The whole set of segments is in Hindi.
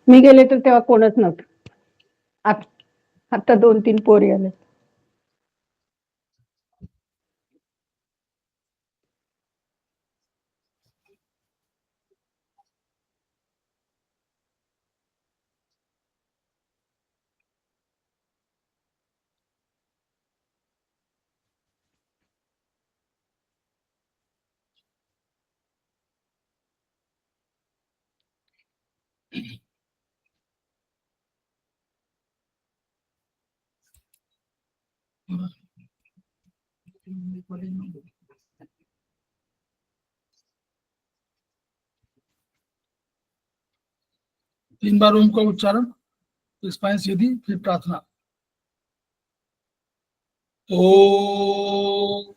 मी गेले तर तेव्हा कोणच नव्हतं. आता 2-3 पोरी आले. तीन बार ओम का उच्चारण, स्पाइन सीधी, फिर प्रार्थना। ओ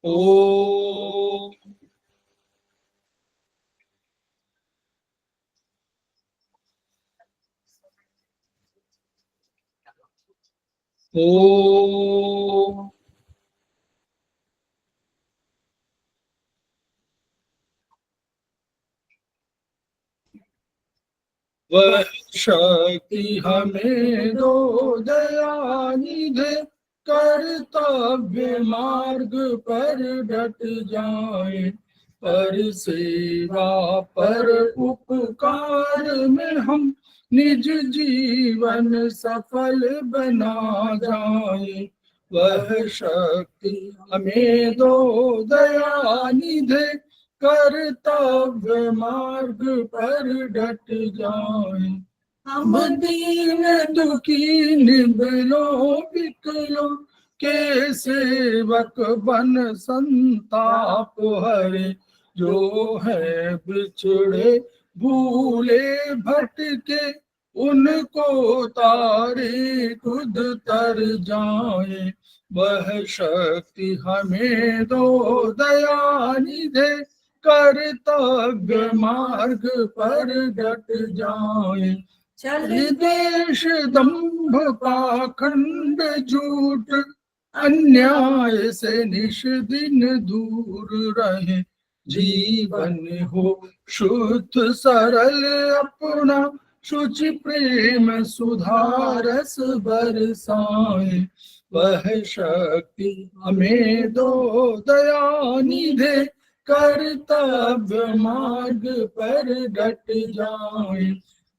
ओ ओ वह शक्ति हमें दो दयानिधे, कर्तव्य मार्ग पर डट जाए, पर सेवा पर उपकार में हम निज जीवन सफल बना जाए। वह शक्ति हमें दो दयानिधे, कर्तव्य मार्ग पर डट जाए। हम दीन दुखी निर्बलों विकलों के सेवक बन संताप हरे, जो है बिछड़े भूले भटके, उनको तारे खुद तर जाए। वह शक्ति हमें दो दयानिधे, कर्तव्य मार्ग पर डट जाए। चल देश दंभ पाखंड झूठ, अन्याय से निश दिन दूर रहे, जीवन हो शुद्ध सरल अपना, शुचि प्रेम सुधारस बरसाए। वह शक्ति हमें दो दयानिधे, कर्तव्य मार्ग पर डट जाए।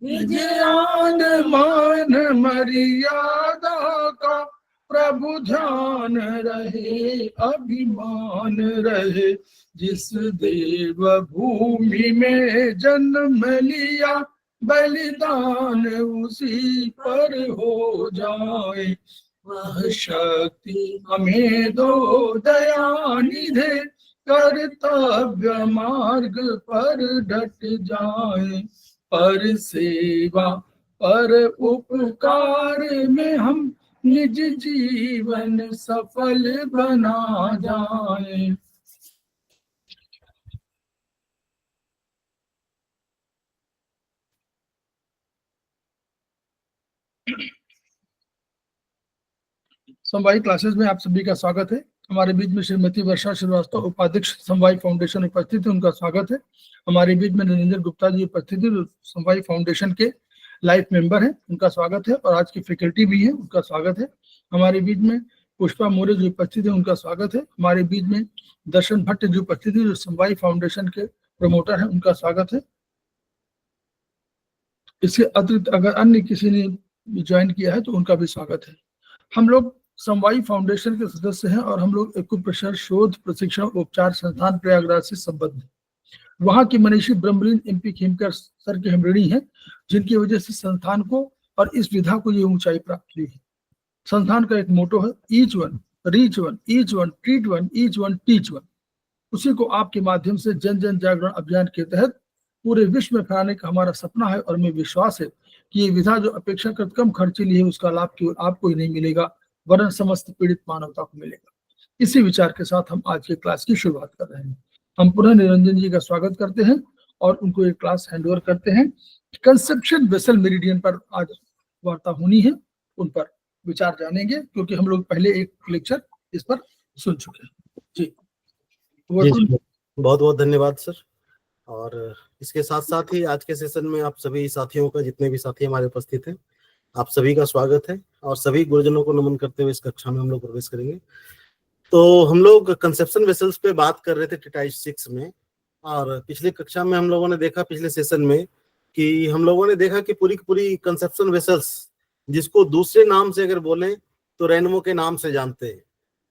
निज आन मान मर्यादा का प्रभु ध्यान रहे, अभिमान रहे, जिस देव भूमि में जन्म लिया, बलिदान उसी पर हो जाए। वह शक्ति हमें दो दयानिधे, कर्तव्य मार्ग पर डट जाए, पर सेवा पर उपकार में हम निज जीवन सफल बना जाए। समवायी क्लासेस में आप सभी का स्वागत है। हमारे बीच में श्रीमती वर्षा श्रीवास्तव, उपाध्यक्ष समवायी फाउंडेशन उपस्थित है, उनका स्वागत है। हमारे बीच में नरेंद्र गुप्ता जी उपस्थित है, समवायी फाउंडेशन के लाइफ मेंबर हैं, उनका स्वागत है, और आज की फैकल्टी भी है, उनका स्वागत है। हमारे बीच में पुष्पा मौर्य जो उपस्थित है, उनका स्वागत है। हमारे बीच में दर्शन भट्ट जो उपस्थित है, जो समवायी फाउंडेशन के प्रमोटर है, उनका स्वागत है। इसके अतिरिक्त अगर अन्य किसी ने ज्वाइन किया है तो उनका भी स्वागत है। हम लोग समवायी फाउंडेशन के सदस्य हैं और हम लोग एक्यूप्रेशर शोध प्रशिक्षण उपचार संस्थान प्रयागराज से संबद्ध हैं। वहां की मनीषी ब्रह्मलीन MP खेमकर सर के हम ऋणी हैं, जिनकी वजह से संस्थान को और इस विधा को ये ऊंचाई प्राप्त हुई है। संस्थान का एक मोटो है, each one reach one, each one treat one, each one teach one. उसी को आपके माध्यम से जन जन जागरण अभियान के तहत पूरे विश्व में फैलाने का हमारा सपना है, और हमें विश्वास है कि ये विधा जो अपेक्षाकृत कम खर्चीली है, उसका लाभ केवल आपको ही नहीं मिलेगा, वरन समस्त पीड़ित मानवता को मिलेगा। इसी विचार के साथ हम आज की क्लास की शुरुआत कर रहे हैं। हम पुनः निरंजन जी का स्वागत करते हैं और उनको ये क्लास हैंडओवर करते हैं। कंसेप्शन वेसल मेरिडियन पर आज वार्ता होनी है, उन पर विचार जानेंगे, क्योंकि हम लोग पहले एक लेक्चर इस पर सुन चुके हैं। जी जी, बहुत बहुत धन्यवाद सर। और इसके साथ साथ ही आज के सेशन में आप सभी साथियों का, जितने भी साथी हमारे उपस्थित हैं, आप सभी का स्वागत है और सभी गुरुजनों को नमन करते हुए इस कक्षा में हम लोग प्रवेश करेंगे। तो हम लोग कंसेप्शन वेसल्स पे बात कर रहे थे टिटाइज 6 में, और पिछली कक्षा में हम लोगों ने देखा, पिछले सेशन में, कि हम लोगों ने देखा कि पूरी की पूरी कंसेप्शन वेसल्स, जिसको दूसरे नाम से अगर बोलें तो रेनमो के नाम से जानते हैं,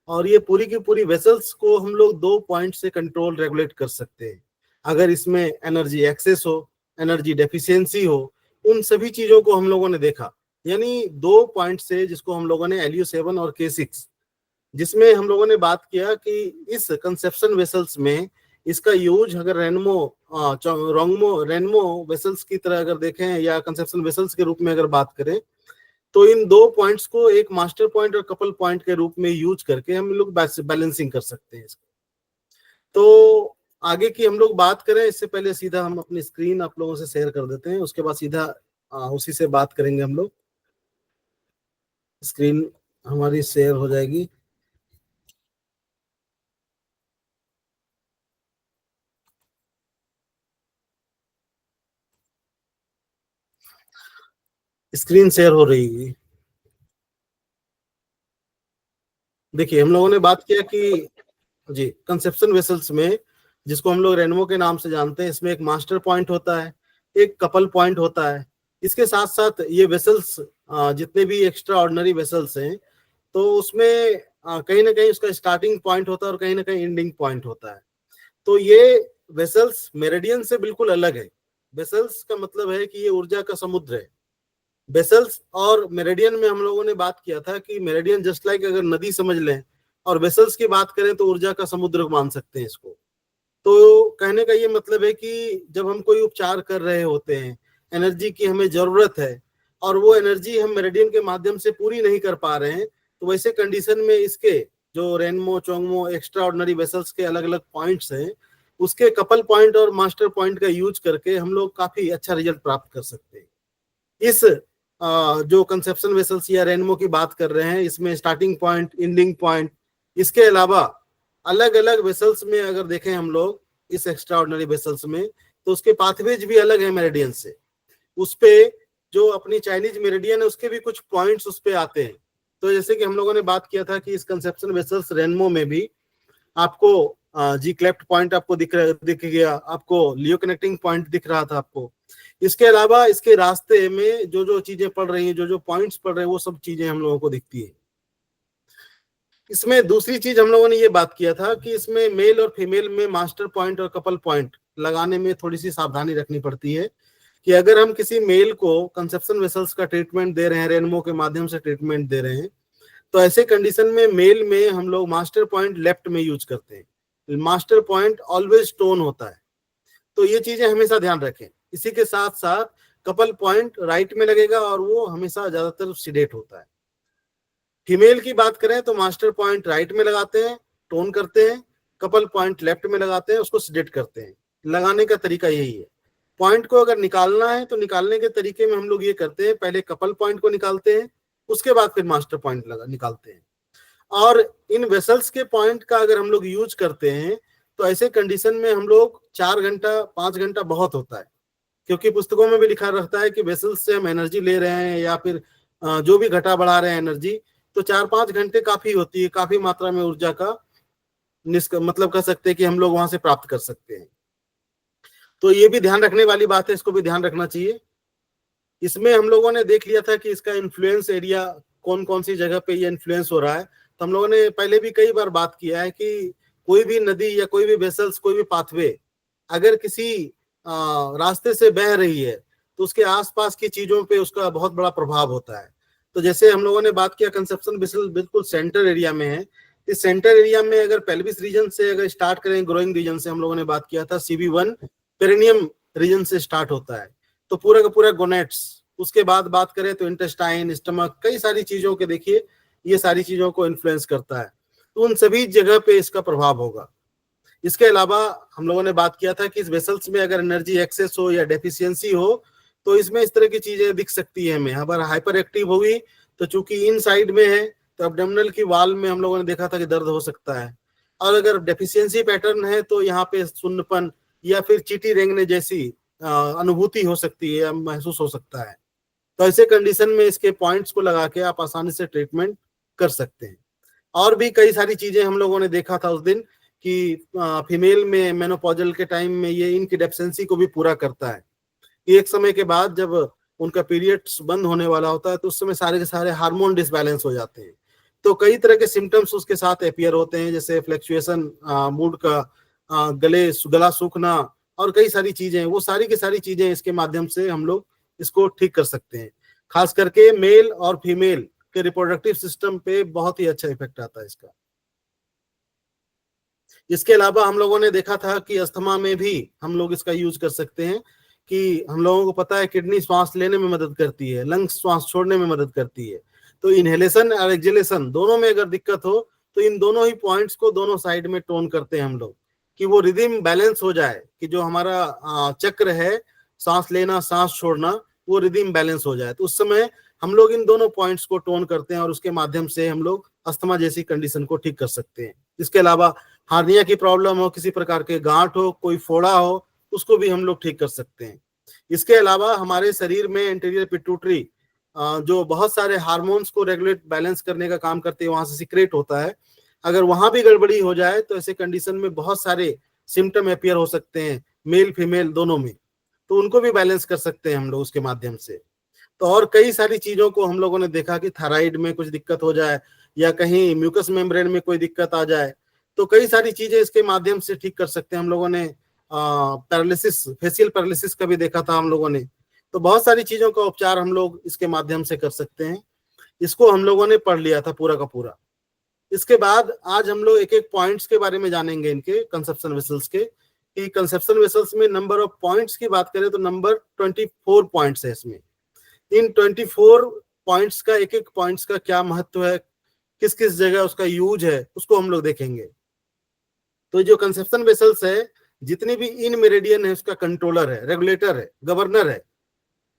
और ये पूरी की पूरी वेसल्स को हम लोग 2 पॉइंट से कंट्रोल रेगुलेट कर सकते हैं। अगर इसमें एनर्जी एक्सेस हो, एनर्जी डेफिशिएंसी हो, उन सभी चीजों को हम लोगों ने देखा। यानी 2 पॉइंट से, जिसको हम लोगों ने LU7 और K6, जिसमें हम लोगों ने बात किया कि इस कंसेप्शन वेसल्स में इसका यूज अगर रेनमो वेसल्स की तरह अगर देखें या कंसेप्शन वेसल्स के रूप में अगर बात करें, तो इन 2 पॉइंट्स को एक मास्टर पॉइंट और कपल पॉइंट के रूप में यूज करके हम लोग बैलेंसिंग कर सकते हैं इसको। तो आगे की हम लोग बात करें इससे पहले सीधा हम अपनी स्क्रीन आप लोगों से शेयर कर देते हैं, उसके बाद सीधा उसी से बात करेंगे हम लोग। स्क्रीन हमारी शेयर हो जाएगी। स्क्रीन शेयर हो रही है। देखिए, हम लोगों ने बात किया कि जी कंसेप्शन वेसल्स में, जिसको हम लोग रेनमो के नाम से जानते हैं, इसमें एक मास्टर पॉइंट होता है, एक कपल पॉइंट होता है। इसके साथ साथ ये वेसल्स, जितने भी एक्स्ट्रा ऑर्डिनरी वेसल्स हैं, तो उसमें कहीं ना कहीं उसका स्टार्टिंग पॉइंट होता है और कहीं ना कहीं एंडिंग पॉइंट होता है। तो ये वेसल्स मेरिडियन से बिल्कुल अलग है। वेसल्स का मतलब है कि ये ऊर्जा का समुद्र है। वेसल्स और मेरिडियन में हम लोगों ने बात किया था कि मेरिडियन जस्ट लाइक अगर नदी समझ लें, और वेसल्स की बात करें तो ऊर्जा का समुद्र मान सकते हैं इसको। तो कहने का ये मतलब है कि जब हम कोई उपचार कर रहे होते हैं, एनर्जी की हमें जरूरत है, और वो एनर्जी हम मेरिडियन के माध्यम से पूरी नहीं कर पा रहे हैं, तो वैसे कंडीशन में इसके जो रेनमो, चोंगमो, एक्स्ट्रा ऑर्डिनरी वेसल्स के अलग अलग पॉइंट्स हैं, उसके कपल पॉइंट और मास्टर पॉइंट का यूज करके हम लोग काफी अच्छा रिजल्ट प्राप्त कर सकते हैं। इस जो कंसेप्शन वेसल्स या रेनमो की बात कर रहे हैं, इसमें स्टार्टिंग पॉइंट, एंडिंग पॉइंट, इसके अलावा अलग अलग वेसल्स में अगर देखें हम लोग इस एक्स्ट्रा ऑर्डिनरी वेसल्स में, तो उसके पाथवेज भी अलग है मेरिडियन से। उस पे जो अपनी चाइनीज मेरिडियन है, उसके भी कुछ पॉइंट्स उस पे आते हैं। तो जैसे कि हम लोगों ने बात किया था कि इस कंसेप्शन वेसल्स रेनमो में भी आपको जी क्लेफ्ट पॉइंट आपको दिख गया, आपको लियो कनेक्टिंग पॉइंट दिख रहा था आपको। इसके अलावा इसके रास्ते में जो जो चीजें पड़ रही हैं, जो जो पॉइंट्स पड़ रहे हैं, वो सब चीजें हम लोगों को दिखती है। इसमें दूसरी चीज हम लोगों ने ये बात किया था कि इसमें मेल और फीमेल में मास्टर पॉइंट और कपल पॉइंट लगाने में थोड़ी सी सावधानी रखनी पड़ती है, कि अगर हम किसी मेल को कंसेप्शन वेसल्स का ट्रीटमेंट दे रहे हैं, रेनमो के माध्यम से ट्रीटमेंट दे रहे हैं, तो ऐसे कंडीशन में मेल में हम लोग मास्टर पॉइंट लेफ्ट में यूज करते हैं। मास्टर पॉइंट ऑलवेज टोन होता है, तो ये चीजें हमेशा ध्यान रखें। इसी के साथ साथ कपल पॉइंट राइट में लगेगा और वो हमेशा ज्यादातर सीडेट होता है। फीमेल की बात करें तो मास्टर पॉइंट राइट में लगाते हैं, टोन करते हैं, कपल पॉइंट लेफ्ट में लगाते हैं, उसको सीडेट करते हैं। लगाने का तरीका यही है। पॉइंट को अगर निकालना है तो निकालने के तरीके में हम लोग ये करते हैं, पहले कपल पॉइंट को निकालते हैं, उसके बाद फिर मास्टर पॉइंट निकालते हैं। और इन वेसल्स के पॉइंट का अगर हम लोग यूज करते हैं, तो ऐसे कंडीशन में हम लोग 4 घंटा 5 घंटा बहुत होता है, क्योंकि पुस्तकों में भी लिखा रहता है कि वेसल्स से हम एनर्जी ले रहे हैं या फिर जो भी घटा बढ़ा रहे हैं एनर्जी, तो 4-5 घंटे काफी होती है, काफी मात्रा में ऊर्जा का मतलब कह सकते हैं कि हम लोग वहां से प्राप्त कर सकते हैं। तो ये भी ध्यान रखने वाली बात है, इसको भी ध्यान रखना चाहिए। इसमें हम लोगों ने देख लिया था कि इसका इन्फ्लुएंस एरिया कौन कौन सी जगह पे ये इन्फ्लुएंस हो रहा है। तो हम लोगों ने पहले भी कई बार बात किया है कि कोई भी नदी या कोई भी वेसल्स, कोई भी पाथवे अगर किसी रास्ते से बह रही है, तो उसके आसपास की चीजों पे उसका बहुत बड़ा प्रभाव होता है। तो जैसे हम लोगों ने बात किया, कंसेप्शन वेसल बिल्कुल सेंटर एरिया में है। इस सेंटर एरिया में अगर पेल्विस रीजन से अगर स्टार्ट करें, ग्रोइंग रीजन से हम लोगों ने बात किया था, CB1 पेरिनियम रीजन से स्टार्ट होता है, तो पूरा का पूरा गोनेट्स। उसके बाद बात करें तो इंटेस्टाइन, स्टमक, कई सारी चीजों के देखिए ये सारी चीजों को इन्फ्लुएंस करता है, तो उन सभी जगह पे इसका प्रभाव होगा। इसके अलावा हम लोगों ने बात किया था कि इस वेसल्स में अगर एनर्जी एक्सेस हो या डेफिशिएंसी हो, तो इसमें इस तरह की चीजें दिख सकती है हमें। अगर हाइपर एक्टिव होगी तो चूंकि इन साइड में है तो एब्डोमिनल की वाल में हम लोगों ने देखा था कि दर्द हो सकता है, और अगर डेफिशिएंसी पैटर्न है तो यहाँ पे सुन्नपन या फिर चींटी रेंगने जैसी अनुभूति हो सकती है, महसूस हो सकता है। तो ऐसे कंडीशन में इसके पॉइंट्स को लगा के आप आसानी से ट्रीटमेंट कर सकते हैं। और भी कई सारी चीजें हम लोगों ने देखा था उस दिन कि फीमेल में मेनोपॉजल के टाइम में ये इनकी डेफिशिएंसी को भी पूरा करता है। एक समय के बाद जब उनका पीरियड्स बंद होने वाला होता है तो उस समय सारे के सारे हार्मोन डिसबैलेंस हो जाते हैं। तो कई तरह के सिम्टम्स उसके साथ अपीयर होते हैं, जैसे फ्लक्चुएशन मूड का, गला सूखना और कई सारी चीजें। वो सारी की सारी चीजें इसके माध्यम से हम लोग इसको ठीक कर सकते हैं। खास करके मेल और फीमेल के रिप्रोडक्टिव सिस्टम पे बहुत ही अच्छा इफेक्ट आता है इसका। इसके अलावा हम लोगों ने देखा था कि अस्थमा में भी हम लोग इसका यूज कर सकते हैं, कि हम लोगों को पता है किडनी श्वास लेने में मदद करती है, लंग्स श्वास छोड़ने में मदद करती है। तो इनहेलेशन और एक्सहेलेशन दोनों में अगर दिक्कत हो तो इन दोनों ही पॉइंट्स को दोनों साइड में टोन करते हैं हम लोग, कि वो रिदम बैलेंस हो जाए, कि जो हमारा चक्र है सांस लेना सांस छोड़ना वो रिदम बैलेंस हो जाए। तो उस समय हम लोग इन दोनों पॉइंट्स को टोन करते हैं और उसके माध्यम से हम लोग अस्थमा जैसी कंडीशन को ठीक कर सकते हैं। इसके अलावा हार्निया की प्रॉब्लम हो, किसी प्रकार के गांठ हो, कोई फोड़ा हो, उसको भी हम लोग ठीक कर सकते हैं। इसके अलावा हमारे शरीर में एंटीरियर पिट्यूटरी जो बहुत सारे हार्मोन्स को रेगुलेट बैलेंस करने का काम करते हैं, वहां से सीक्रेट होता है। अगर वहां भी गड़बड़ी हो जाए तो ऐसे कंडीशन में बहुत सारे सिम्टम अपीयर हो सकते हैं, मेल फीमेल दोनों में, तो उनको भी बैलेंस कर सकते हैं हम लोग उसके माध्यम से। तो और कई सारी चीजों को हम लोगों ने देखा कि थायराइड में कुछ दिक्कत हो जाए या कहीं म्यूकस मेम्ब्रेन में कोई दिक्कत आ जाए, तो कई सारी चीजें इसके माध्यम से ठीक कर सकते हैं हम लोगों ने। पैरालिसिस, फेशियल पैरालिसिस का भी देखा था हम लोगों ने। तो बहुत सारी चीजों का उपचार हम लोग इसके माध्यम से कर सकते हैं। इसको हम लोगों ने पढ़ लिया था पूरा का पूरा। इसके बाद आज हम लोग एक एक पॉइंट्स के बारे में जानेंगे, इनके कंसेप्शन वेसल्स के, कि कंसेप्शन वेसल्स में नंबर ऑफ पॉइंट्स की बात करें तो नंबर 24 पॉइंट्स है इसमें। इन 24 पॉइंट्स का एक एक पॉइंट्स का क्या महत्व है, किस किस जगह उसका यूज है, उसको हम लोग देखेंगे। तो जो कंसेप्शन वेसल्स है, जितनी भी इन मेरिडियन है उसका कंट्रोलर है, रेगुलेटर है, गवर्नर है।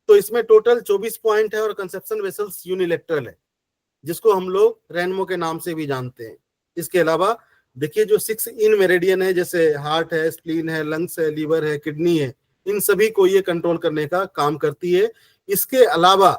तो इसमें टोटल 24 पॉइंट है और कंसेप्शन वेसल्स यूनिलेटरल है, जिसको हम लोग रेनमो के नाम से भी जानते हैं। इसके अलावा देखिए जो 6 इन मेरिडियन है, जैसे हार्ट है, स्प्लीन है, लंग्स है, लीवर है, किडनी है, इन सभी को ये कंट्रोल करने का काम करती है। इसके अलावा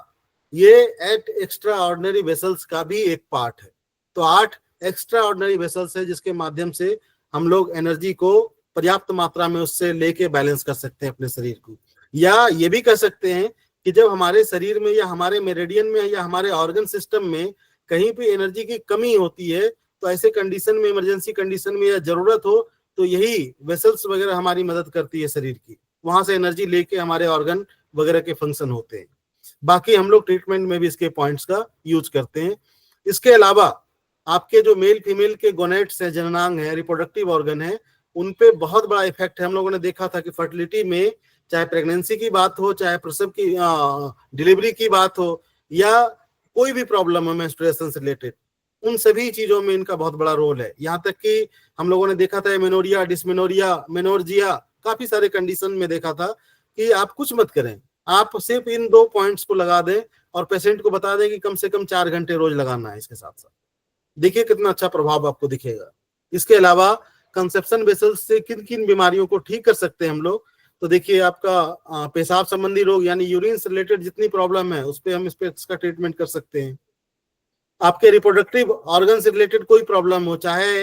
ये 8 एक्स्ट्रा ऑर्डिनरी वेसल्स का भी एक पार्ट है। तो 8 एक्स्ट्रा ऑर्डिनरी वेसल्स है जिसके माध्यम से हम लोग एनर्जी को पर्याप्त मात्रा में उससे लेके बैलेंस कर सकते हैं अपने शरीर को। या ये भी कह सकते हैं कि जब हमारे शरीर में या हमारे मेरिडियन में या हमारे ऑर्गन सिस्टम में कहीं भी एनर्जी की कमी होती है, तो ऐसे कंडीशन में, इमरजेंसी कंडीशन में या जरूरत हो, तो यही वेसल्स वगैरह हमारी मदद करती है शरीर की, वहां से एनर्जी लेके हमारे ऑर्गन वगैरह के फंक्शन होते हैं। बाकी हम लोग ट्रीटमेंट में भी इसके पॉइंट्स का यूज करते हैं। इसके अलावा आपके जो मेल फीमेल के गोनेट्स है, जननांग है, रिप्रोडक्टिव ऑर्गन है, उन पे बहुत बड़ा इफेक्ट है। हम लोगों ने देखा था कि फर्टिलिटी में, चाहे प्रेगनेंसी की बात हो, चाहे प्रसव की डिलीवरी की बात हो, या कोई भी प्रॉब्लम हो मेंस्ट्रुएशन से रिलेटेड, उन सभी चीजों में इनका बहुत बड़ा रोल है। यहाँ तक कि हम लोगों ने देखा था मेनोरिया, डिस्मेनोरिया, मेनोर्जिया, काफी सारे कंडीशन में देखा था कि आप कुछ मत करें, आप सिर्फ इन 2 पॉइंट्स को लगा दें और पेशेंट को बता दें कि कम से कम 4 घंटे रोज लगाना है इसके साथ साथ। देखिए कितना अच्छा प्रभाव आपको दिखेगा। इसके अलावा कंसेप्शन वेसल्स से किन किन बीमारियों को ठीक कर सकते हैं हम लोग, तो देखिए आपका पेशाब संबंधी रोग यानी यूरिन से रिलेटेड जितनी प्रॉब्लम है उस पे हम इसका ट्रीटमेंट कर सकते हैं। आपके रिप्रोडक्टिव ऑर्गन से रिलेटेड कोई प्रॉब्लम हो, चाहे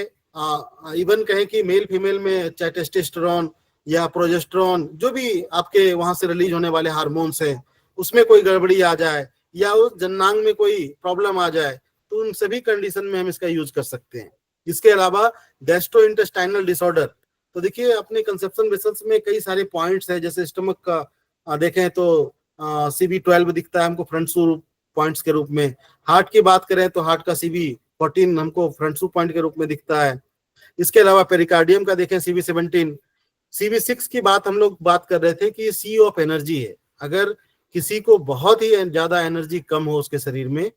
इवन कहें कि मेल फीमेल में, चाहे टेस्टोस्टेरोन या प्रोजेस्टेरोन, जो भी आपके वहां से रिलीज होने वाले हार्मोन्स हैं, उसमें कोई गड़बड़ी आ जाए या उस जननांग में कोई प्रॉब्लम आ जाए, तो उन सभी कंडीशन में हम इसका यूज कर सकते हैं। इसके अलावा गैस्ट्रोइंटेस्टाइनल डिसऑर्डर, तो देखिए अपने कंसेप्शन वेसल्स में कई सारे पॉइंट्स है। जैसे स्टमक का देखें तो CB12 दिखता है हमको फ्रंट सू पॉइंट्स के रूप में। हार्ट की बात करें तो हार्ट का CB14 हमको फ्रंट सू पॉइंट के रूप में दिखता है। इसके अलावा पेरिकार्डियम का देखें CB17। CB6 की बात हम लोग बात कर रहे थे कि सी ऑफ एनर्जी है। अगर किसी को बहुत ही ज्यादा एनर्जी कम हो उसके शरीर में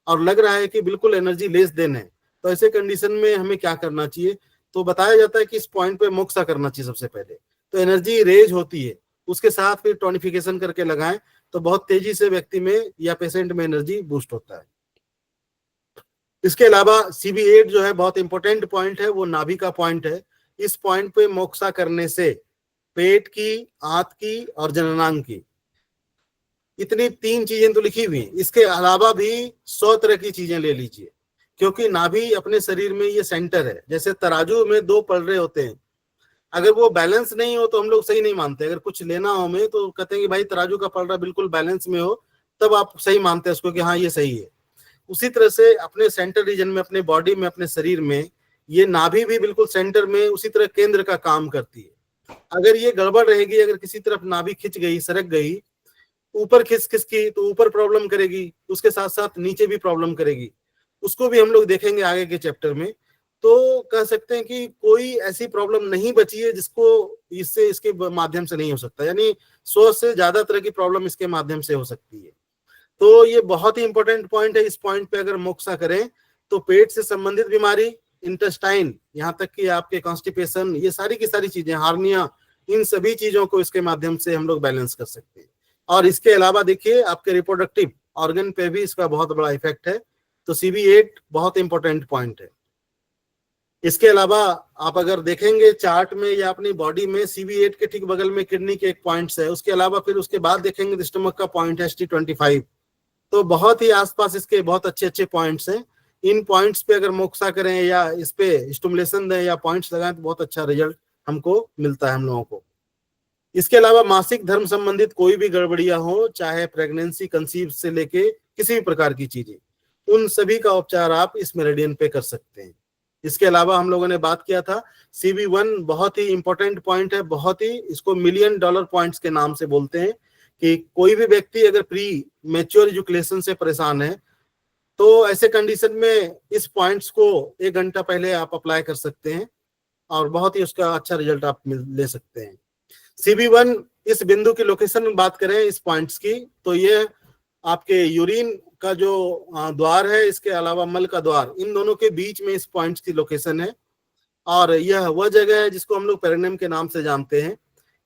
और लग रहा है कि बिल्कुल एनर्जी लेस देन है, तो ऐसे कंडीशन में हमें क्या करना चाहिए, तो बताया जाता है कि इस पॉइंट पे मोक्सा करना चाहिए सबसे पहले। तो एनर्जी रेज होती है, उसके साथ फिर टोनिफिकेशन करके लगाएं तो बहुत तेजी से व्यक्ति में या पेशेंट में एनर्जी बूस्ट होता है। इसके अलावा CB8 जो है बहुत इंपॉर्टेंट पॉइंट है, वो नाभि का पॉइंट है। इस पॉइंट पे मोक्सा करने से पेट की, आंत की और जननांग की, इतनी 3 चीजें तो लिखी हुई, इसके अलावा भी 100 तरह की चीजें ले लीजिए, क्योंकि नाभि अपने शरीर में ये सेंटर है। जैसे तराजू में 2 पलड़े होते हैं, अगर वो बैलेंस नहीं हो तो हम लोग सही नहीं मानते। अगर कुछ लेना हो हमें तो कहते हैं कि भाई तराजू का पलड़ा बिल्कुल बैलेंस में हो, तब आप सही मानते हैं उसको कि हाँ ये सही है। उसी तरह से अपने सेंटर रीजन में, अपने बॉडी में, अपने शरीर में ये नाभि भी बिल्कुल सेंटर में उसी तरह केंद्र का काम करती है। अगर ये गड़बड़ रहेगी, अगर किसी तरफ नाभि खिंच गई, सरक गई, ऊपर खिस की तो ऊपर प्रॉब्लम करेगी, उसके साथ साथ नीचे भी प्रॉब्लम करेगी। उसको भी हम लोग देखेंगे आगे के चैप्टर में। तो कह सकते हैं कि कोई ऐसी प्रॉब्लम नहीं बची है जिसको इससे, इसके माध्यम से नहीं हो सकता, यानी 100 से ज्यादा तरह की प्रॉब्लम इसके माध्यम से हो सकती है। तो ये बहुत ही इंपॉर्टेंट पॉइंट है। इस पॉइंट पे अगर मोक्सा करें तो पेट से संबंधित बीमारी, इंटेस्टाइन, यहाँ तक कि आपके कॉन्स्टिपेशन, ये सारी की सारी चीजें, हार्निया, इन सभी चीजों को इसके माध्यम से हम लोग बैलेंस कर सकते हैं। और इसके अलावा देखिए आपके रिप्रोडक्टिव ऑर्गन पे भी इसका बहुत बड़ा इफेक्ट है। तो CB8 बहुत इंपॉर्टेंट पॉइंट है। इसके अलावा आप अगर देखेंगे चार्ट में या अपनी बॉडी में, CB8 के ठीक बगल में किडनी के एक पॉइंट्स है। उसके अलावा फिर उसके बाद देखेंगे तो स्टमक का पॉइंट है ST25। तो बहुत ही आसपास इसके बहुत अच्छे अच्छे पॉइंट्स हैं। इन पॉइंट्स पे अगर मोक्सा करें या इस पे स्टिमुलेशन दें या पॉइंट्स लगाएं तो बहुत अच्छा रिजल्ट हमको मिलता है हम लोगों को। इसके अलावा मासिक धर्म संबंधित कोई भी गड़बड़ियां हो, चाहे प्रेगनेंसी, कंसीव से लेके किसी भी प्रकार की चीजें, उन सभी का उपचार आप इस मेरिडियन पे कर सकते हैं। इसके अलावा हम लोगों ने बात किया था CB1 बहुत ही इंपॉर्टेंट पॉइंट है, बहुत ही, इसको $1 मिलियन पॉइंट्स के नाम से बोलते हैं कि कोई भी व्यक्ति अगर प्री मैच्योर इजुकेशन से परेशान है तो ऐसे कंडीशन में इस पॉइंट्स को 1 घंटा पहले आप अप्लाई कर सकते हैं और बहुत ही उसका अच्छा रिजल्ट आप ले सकते हैं। CB1 इस बिंदु की लोकेशन में बात करें इस पॉइंट्स की, तो ये आपके यूरिन का जो द्वार है, इसके अलावा मल का द्वार, इन दोनों के बीच में इस पॉइंट्स की लोकेशन है। और यह वह जगह है जिसको हम लोग पेरिनेम के नाम से जानते हैं।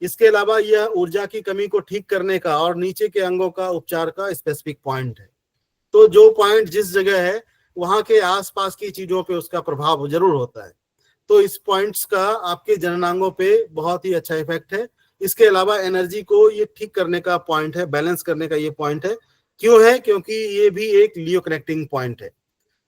इसके अलावा यह ऊर्जा की कमी को ठीक करने का और नीचे के अंगों का उपचार का स्पेसिफिक पॉइंट है। तो जो पॉइंट जिस जगह है वहां के आसपास की चीजों पे उसका प्रभाव जरूर होता है। तो इस पॉइंट्स का आपके जननांगों पे बहुत ही अच्छा इफेक्ट है। इसके अलावा एनर्जी को ये ठीक करने का पॉइंट है, बैलेंस करने का ये पॉइंट है। क्यों है? क्योंकि ये भी एक लियो कनेक्टिंग पॉइंट है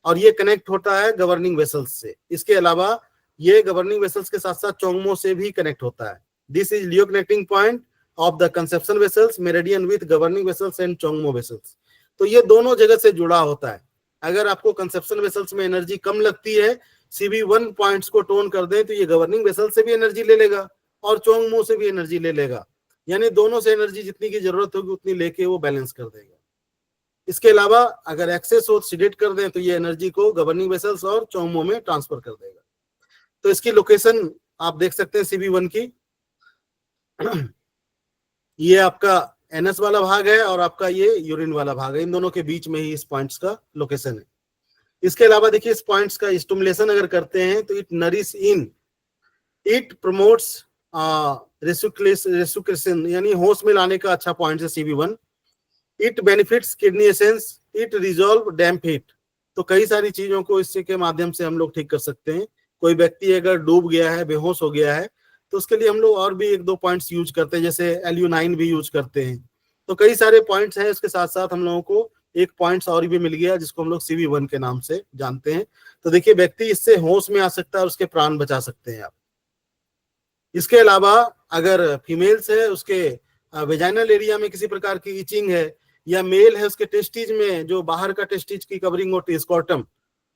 और ये कनेक्ट होता है गवर्निंग वेसल्स से। इसके अलावा ये गवर्निंग वेसल्स के साथ साथ चोंगमो से भी कनेक्ट होता है। This is leo connecting point of the conception vessels, meridian with governing vessels and Chongmo vessels. तो ये दोनों जगह से जुड़ा होता है। अगर आपको कंसेप्शन वेसल्स में एनर्जी कम लगती है, CB1 पॉइंट्स को टोन कर दें तो ये गवर्निंग वेसल से भी एनर्जी ले लेगा और चोंगमो से भी एनर्जी ले लेगा, यानी दोनों से एनर्जी जितनी की जरूरत होगी उतनी लेके वो बैलेंस कर देगा। इसके अलावा अगर एक्सेस हो सीडेट कर दें तो ये एनर्जी को गवर्निंग वेसल्स और चोंगमो में ट्रांसफर कर देगा। तो इसकी लोकेशन आप देख सकते हैं CB1 की। ये आपका NS वाला भाग है और आपका ये यूरिन वाला भाग है, इन दोनों के बीच में ही इस पॉइंट्स का लोकेशन है। इसके अलावा देखिए इस पॉइंट्स का स्टिमुलेशन अगर करते हैं तो it nourish in, it promotes resuscitation, यानी होश में लाने का अच्छा पॉइंट है CB1। It benefits kidney essence, it resolve damp heat. तो कई सारी चीजों को इससे के माध्यम से हम लोग ठीक कर सकते हैं। कोई व्यक्ति अगर डूब गया है, बेहोश हो गया है, तो उसके लिए हम लोग और भी 1-2 पॉइंट्स यूज करते हैं, जैसे LU9 भी यूज करते हैं। तो कई सारे पॉइंट्स हैं। इसके साथ साथ हम लोगों को एक पॉइंट्स और भी मिल गया जिसको हम लोग CB1 के नाम से जानते हैं। तो देखिए व्यक्ति इससे होश में आ सकता है और उसके प्राण बचा सकते हैं आप। इसके अलावा अगर फीमेल्स है, उसके वेजाइनल एरिया में किसी प्रकार की इचिंग है, या मेल है उसके टेस्टिज में, जो बाहर का टेस्टिज की कवरिंग होती है स्कॉर्टम,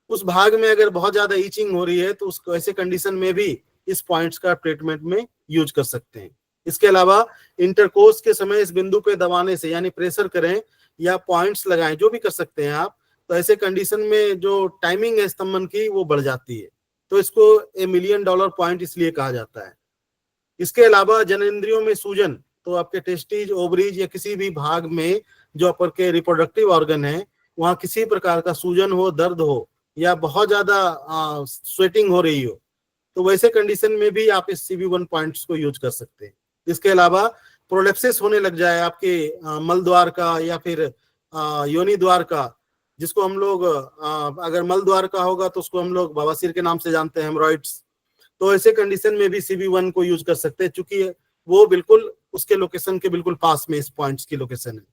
उस भाग में अगर बहुत ज्यादा इचिंग हो रही है तो उसको ऐसे कंडीशन में भी इस पॉइंट्स का ट्रीटमेंट में यूज कर सकते हैं। इसके अलावा इंटरकोर्स के समय इस बिंदु पे दबाने से, यानी प्रेशर करें या पॉइंट्स लगाएं, जो भी कर सकते हैं आप, तो ऐसे कंडीशन में जो टाइमिंग है स्तंभन की वो बढ़ जाती है। तो इसको $1 मिलियन पॉइंट इसलिए कहा जाता है। इसके अलावा जननेंद्रियों में सूजन, तो आपके टेस्टिज, ओवरीज या किसी भी भाग में जो अपर के रिप्रोडक्टिव ऑर्गन है, वहां किसी प्रकार का सूजन हो, दर्द हो या बहुत ज्यादा स्वेटिंग हो रही हो, तो वैसे कंडीशन में भी आप इस CB1 पॉइंट्स को यूज कर सकते हैं। इसके अलावा प्रोलेप्सिस होने लग जाए आपके मल द्वार का या फिर योनि द्वार का, जिसको हम लोग अगर मल द्वार का होगा तो उसको हम लोग बवासीर के नाम से जानते हैं, हेमरॉइड्स। तो ऐसे कंडीशन में भी CB1 को यूज कर सकते हैं, क्योंकि वो बिल्कुल उसके लोकेशन के बिल्कुल पास में इस पॉइंट्स की लोकेशन है।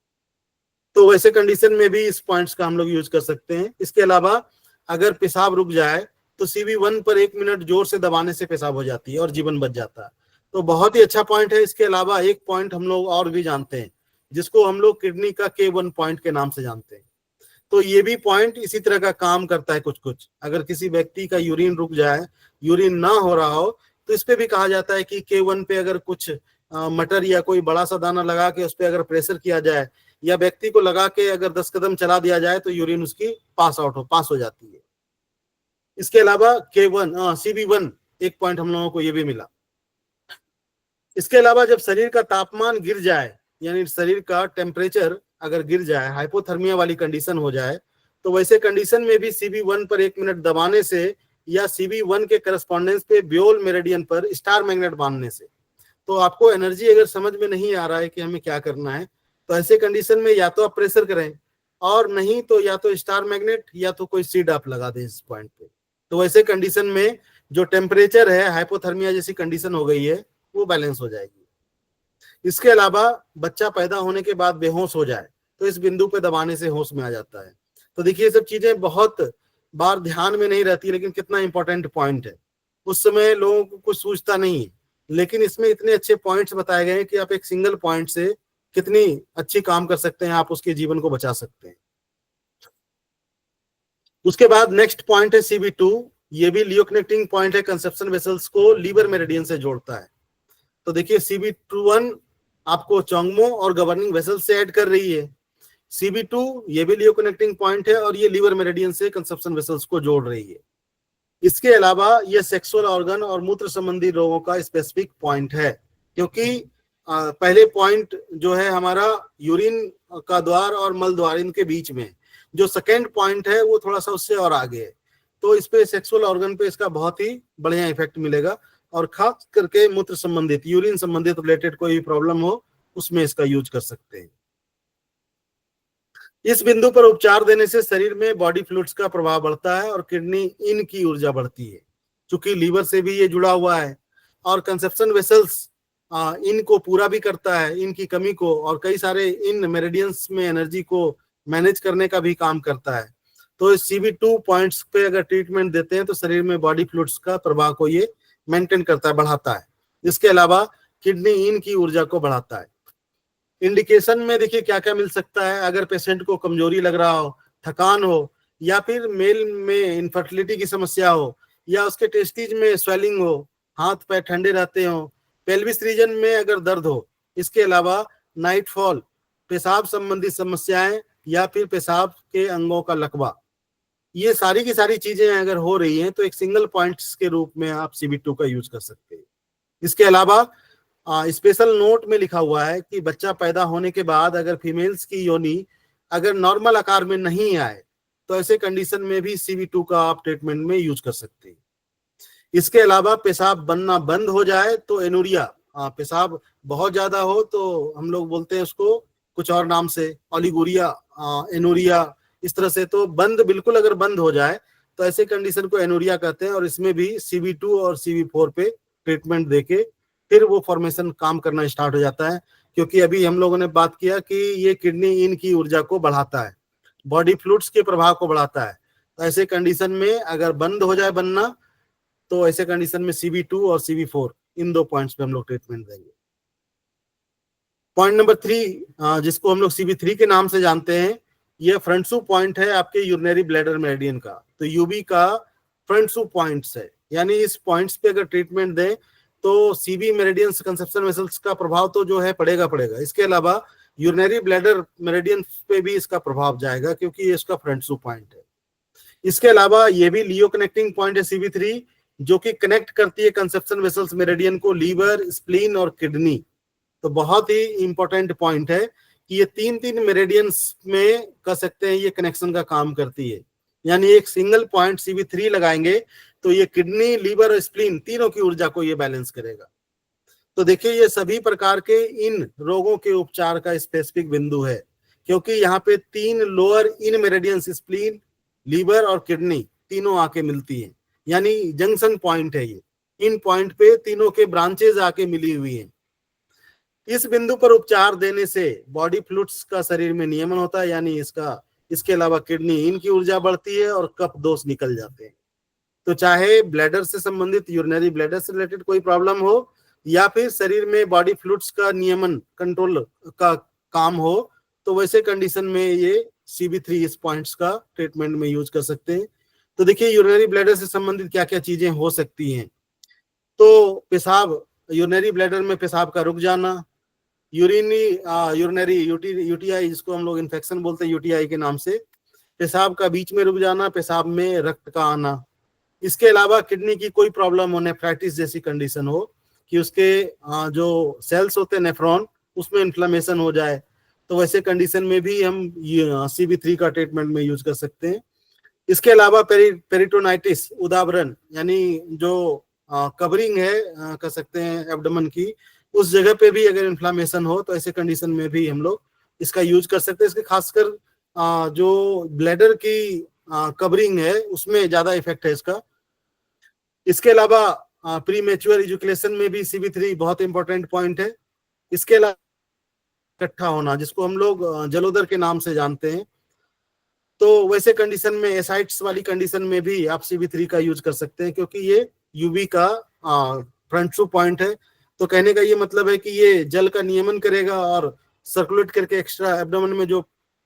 तो वैसे कंडीशन में भी इस पॉइंट्स का हम लोग यूज कर सकते हैं। इसके अलावा अगर पेशाब रुक जाए तो CB1 पर 1 मिनट जोर से दबाने से पेशाब हो जाती है और जीवन बच जाता है। तो बहुत ही अच्छा पॉइंट है। इसके अलावा एक पॉइंट हम लोग और भी जानते हैं, जिसको हम लोग किडनी का K1 पॉइंट के नाम से जानते हैं। तो ये भी पॉइंट इसी तरह का काम करता है कुछ कुछ। अगर किसी व्यक्ति का यूरिन रुक जाए, यूरिन ना हो रहा हो, तो इस पे भी कहा जाता है कि K1 पे अगर कुछ मटर या कोई बड़ा सा दाना लगा के उस पे अगर प्रेशर किया जाए, या व्यक्ति को लगा के अगर 10 कदम चला दिया जाए, तो यूरिन उसकी पास हो जाती है। इसके अलावा CB1 एक पॉइंट हम लोगों को ये भी मिला। इसके अलावा जब शरीर का तापमान गिर जाए, यानी शरीर का टेम्परेचर अगर गिर जाए, हाइपोथर्मिया वाली कंडीशन हो जाए, तो वैसे कंडीशन में भी CB1 पर 1 मिनट दबाने से, या CB1 के करस्पॉन्डेंस पे ब्योल मेरिडियन पर स्टार मैग्नेट बांधने से। तो आपको एनर्जी अगर समझ में नहीं आ रहा है कि हमें क्या करना है, तो ऐसे कंडीशन में या तो आप प्रेशर करें, और नहीं तो या तो स्टार मैग्नेट या तो कोई सीड आप लगा दें इस पॉइंट पे। तो वैसे कंडीशन में जो टेम्परेचर है, हाइपोथर्मिया जैसी कंडीशन हो गई है, वो बैलेंस हो जाएगी। इसके अलावा बच्चा पैदा होने के बाद बेहोश हो जाए, तो इस बिंदु पे दबाने से होश में आ जाता है। तो देखिए, ये सब चीजें बहुत बार ध्यान में नहीं रहती, लेकिन कितना इंपॉर्टेंट पॉइंट है। उस समय लोगों को कुछ सूझता नहीं है, लेकिन इसमें इतने अच्छे पॉइंट्स बताए गए हैं कि आप एक सिंगल पॉइंट से कितनी अच्छी काम कर सकते हैं, आप उसके जीवन को बचा सकते हैं। उसके बाद नेक्स्ट पॉइंट है CB2। ये भी लियो कनेक्टिंग पॉइंट है, कंसेप्शन वेसल्स को लीवर मेरिडियन से जोड़ता है। तो देखिए, CB1 आपको चोंगमो और गवर्निंग वेसल से ऐड कर रही है। CB2 ये भी लियो कनेक्टिंग पॉइंट है, और ये लीवर मेरिडियन से कंसेप्शन वेसल्स को जोड़ रही है। इसके अलावा ये सेक्सुअल ऑर्गन और मूत्र संबंधी रोगों का स्पेसिफिक पॉइंट है, क्योंकि पहले पॉइंट जो है हमारा यूरिन का द्वार और मल द्वार, इनके बीच में जो सेकेंड पॉइंट है वो थोड़ा सा उससे और आगे है। तो इस पे सेक्सुअल ऑर्गन पे इसका बहुत ही बढ़िया इफेक्ट मिलेगा, और खास करके मूत्र संबंधित, यूरिन संबंधित रिलेटेड कोई प्रॉब्लम हो, उसमें इसका यूज कर सकते हैं। इस बिंदु पर उपचार देने से शरीर में बॉडी फ्लूइड्स का प्रभाव बढ़ता है और किडनी इन की ऊर्जा बढ़ती है, क्योंकि लीवर से भी ये जुड़ा हुआ है। और कंसेप्शन वेसल्स इन को पूरा भी करता है, इनकी कमी को, और कई सारे इन मेरिडियंस में एनर्जी को मैनेज करने का भी काम करता है। तो इस CB2 पॉइंट्स पे अगर ट्रीटमेंट देते हैं, तो शरीर में बॉडी फ्लूइड्स का प्रभाव को ये मेंटेन करता है, बढ़ाता है। इसके अलावा किडनी इन की ऊर्जा को बढ़ाता है। इंडिकेशन में देखिए क्या क्या मिल सकता है। अगर पेशेंट को कमजोरी लग रहा हो, थकान हो, या फिर मेल में इनफर्टिलिटी की समस्या हो, या उसके टेस्टिज में स्वेलिंग हो, हाथ पैर ठंडे रहते हो, पेल्विस रीजन में अगर दर्द हो, इसके अलावा नाइटफॉल, पेशाब संबंधी समस्याएं, या फिर पेशाब के अंगों का लकवा, ये सारी की सारी चीजें अगर हो रही हैं, तो एक सिंगल पॉइंट्स के रूप में आप CB2 का यूज कर सकते हैं। इसके अलावा स्पेशल नोट में लिखा हुआ है कि बच्चा पैदा होने के बाद अगर फीमेल्स की योनि अगर नॉर्मल आकार में नहीं आए, तो ऐसे कंडीशन में भी CB2 का आप ट्रीटमेंट में यूज कर सकते हैं। इसके अलावा पेशाब बनना बंद हो जाए, तो एनूरिया, पेशाब बहुत ज्यादा हो तो हम लोग बोलते हैं उसको कुछ और नाम से, ओलिगोरिया, एनूरिया, इस तरह से। तो बंद, बिल्कुल अगर बंद हो जाए, तो ऐसे कंडीशन को एनूरिया कहते हैं, और इसमें भी CB2 और CB4 पे ट्रीटमेंट देके फिर वो फॉर्मेशन काम करना स्टार्ट हो जाता है। क्योंकि अभी हम लोगों ने बात किया कि ये किडनी इन की ऊर्जा को बढ़ाता है, बॉडी फ्लूइड्स के प्रभाव को बढ़ाता है। तो ऐसे कंडीशन में अगर बंद हो जाए बनना, तो ऐसे कंडीशन में CB2 और CB4 इन 2 पॉइंट्स पे हम लोग ट्रीटमेंट देंगे। पॉइंट नंबर 3, जिसको हम लोग CB3 के नाम से जानते हैं, ये फ्रंट सू पॉइंट है आपके यूरिनरी ब्लैडर मेरिडियन का। तो UB का फ्रंट सू पॉइंट्स है, यानी इस पॉइंट्स पे अगर ट्रीटमेंट दें, तो CB मेरिडियन कंसेप्शन वेसल्स का प्रभाव तो जो है पड़ेगा। इसके अलावा यूरिनरी ब्लैडर मेरिडियन पे भी इसका प्रभाव जाएगा, क्योंकि ये इसका फ्रंट सू पॉइंट है। इसके अलावा ये भी लियो कनेक्टिंग पॉइंट है CB3, जो कि कनेक्ट करती है कंसेप्शन वेसल्स मेरिडियन को लीवर, स्प्लीन और किडनी। तो बहुत ही इंपॉर्टेंट पॉइंट है कि ये 3 मेरिडियंस में कह सकते हैं ये कनेक्शन का काम करती है। यानी एक सिंगल पॉइंट CB3 लगाएंगे, तो ये किडनी, लीवर और स्प्लीन तीनों की ऊर्जा को ये बैलेंस करेगा। तो देखिए, ये सभी प्रकार के इन रोगों के उपचार का स्पेसिफिक बिंदु है। क्योंकि यहाँ पे 3 lower yin meridians, spleen, liver और किडनी तीनों आके मिलती है, यानी जंक्शन पॉइंट है ये। इन पॉइंट पे तीनों के ब्रांचेज आके मिली हुई हैं। इस बिंदु पर उपचार देने से बॉडी फ्लूइड्स का शरीर में नियमन होता है, यानी इसके अलावा किडनी इनकी ऊर्जा बढ़ती है और कफ दोष निकल जाते हैं। तो चाहे ब्लैडर से संबंधित, यूरिनरी ब्लैडर से रिलेटेड कोई प्रॉब्लम हो, या फिर शरीर में बॉडी फ्लूइड्स का नियमन, कंट्रोल का काम हो, तो वैसे कंडीशन में ये CB3 इस पॉइंट्स का ट्रीटमेंट में यूज कर सकते हैं। तो देखिए यूरिनरी ब्लैडर से संबंधित क्या क्या चीजें हो सकती हैं। तो पेशाब, यूरिनरी ब्लैडर में पेशाब का रुक जाना, यूरिनरी यूटीआई जिसको हम लोग इन्फेक्शन बोलते हैं यूटीआई के नाम से, पेशाब का बीच में रुक जाना, पेशाब में रक्त का आना। इसके अलावा किडनी की कोई प्रॉब्लम हो, नेफ्राइटिस जैसी कंडीशन हो कि उसके जो सेल्स होते हैं नेफ्रॉन, उसमें इन्फ्लेमेशन हो जाए, तो वैसे कंडीशन में भी हम CB3 का ट्रीटमेंट में यूज कर सकते हैं। इसके अलावा पेरिटोनाइटिस, उदावरण, यानी जो कवरिंग है कह सकते हैं एब्डोमेन की, उस जगह पे भी अगर इन्फ्लेमेशन हो तो ऐसे कंडीशन में भी हम लोग इसका यूज कर सकते हैं। इसके खासकर जो ब्लैडर की कवरिंग है उसमें ज्यादा इफेक्ट है इसका। इसके अलावा प्रीमेच्योर इजैकुलेशन में भी CB3 बहुत इंपॉर्टेंट पॉइंट है। इसके अलावा इकट्ठा होना, जिसको हम लोग जलोदर के नाम से जानते हैं, तो वैसे कंडीशन में, एसाइट्स वाली कंडीशन में भी आप CB3 का यूज कर सकते हैं, क्योंकि ये UV का फ्रंट थ्रू पॉइंट है। तो कहने का ये मतलब है कि ये जल का नियमन करेगा और सर्कुलेट करके एक्स्ट्रा एब्डोमेन में जो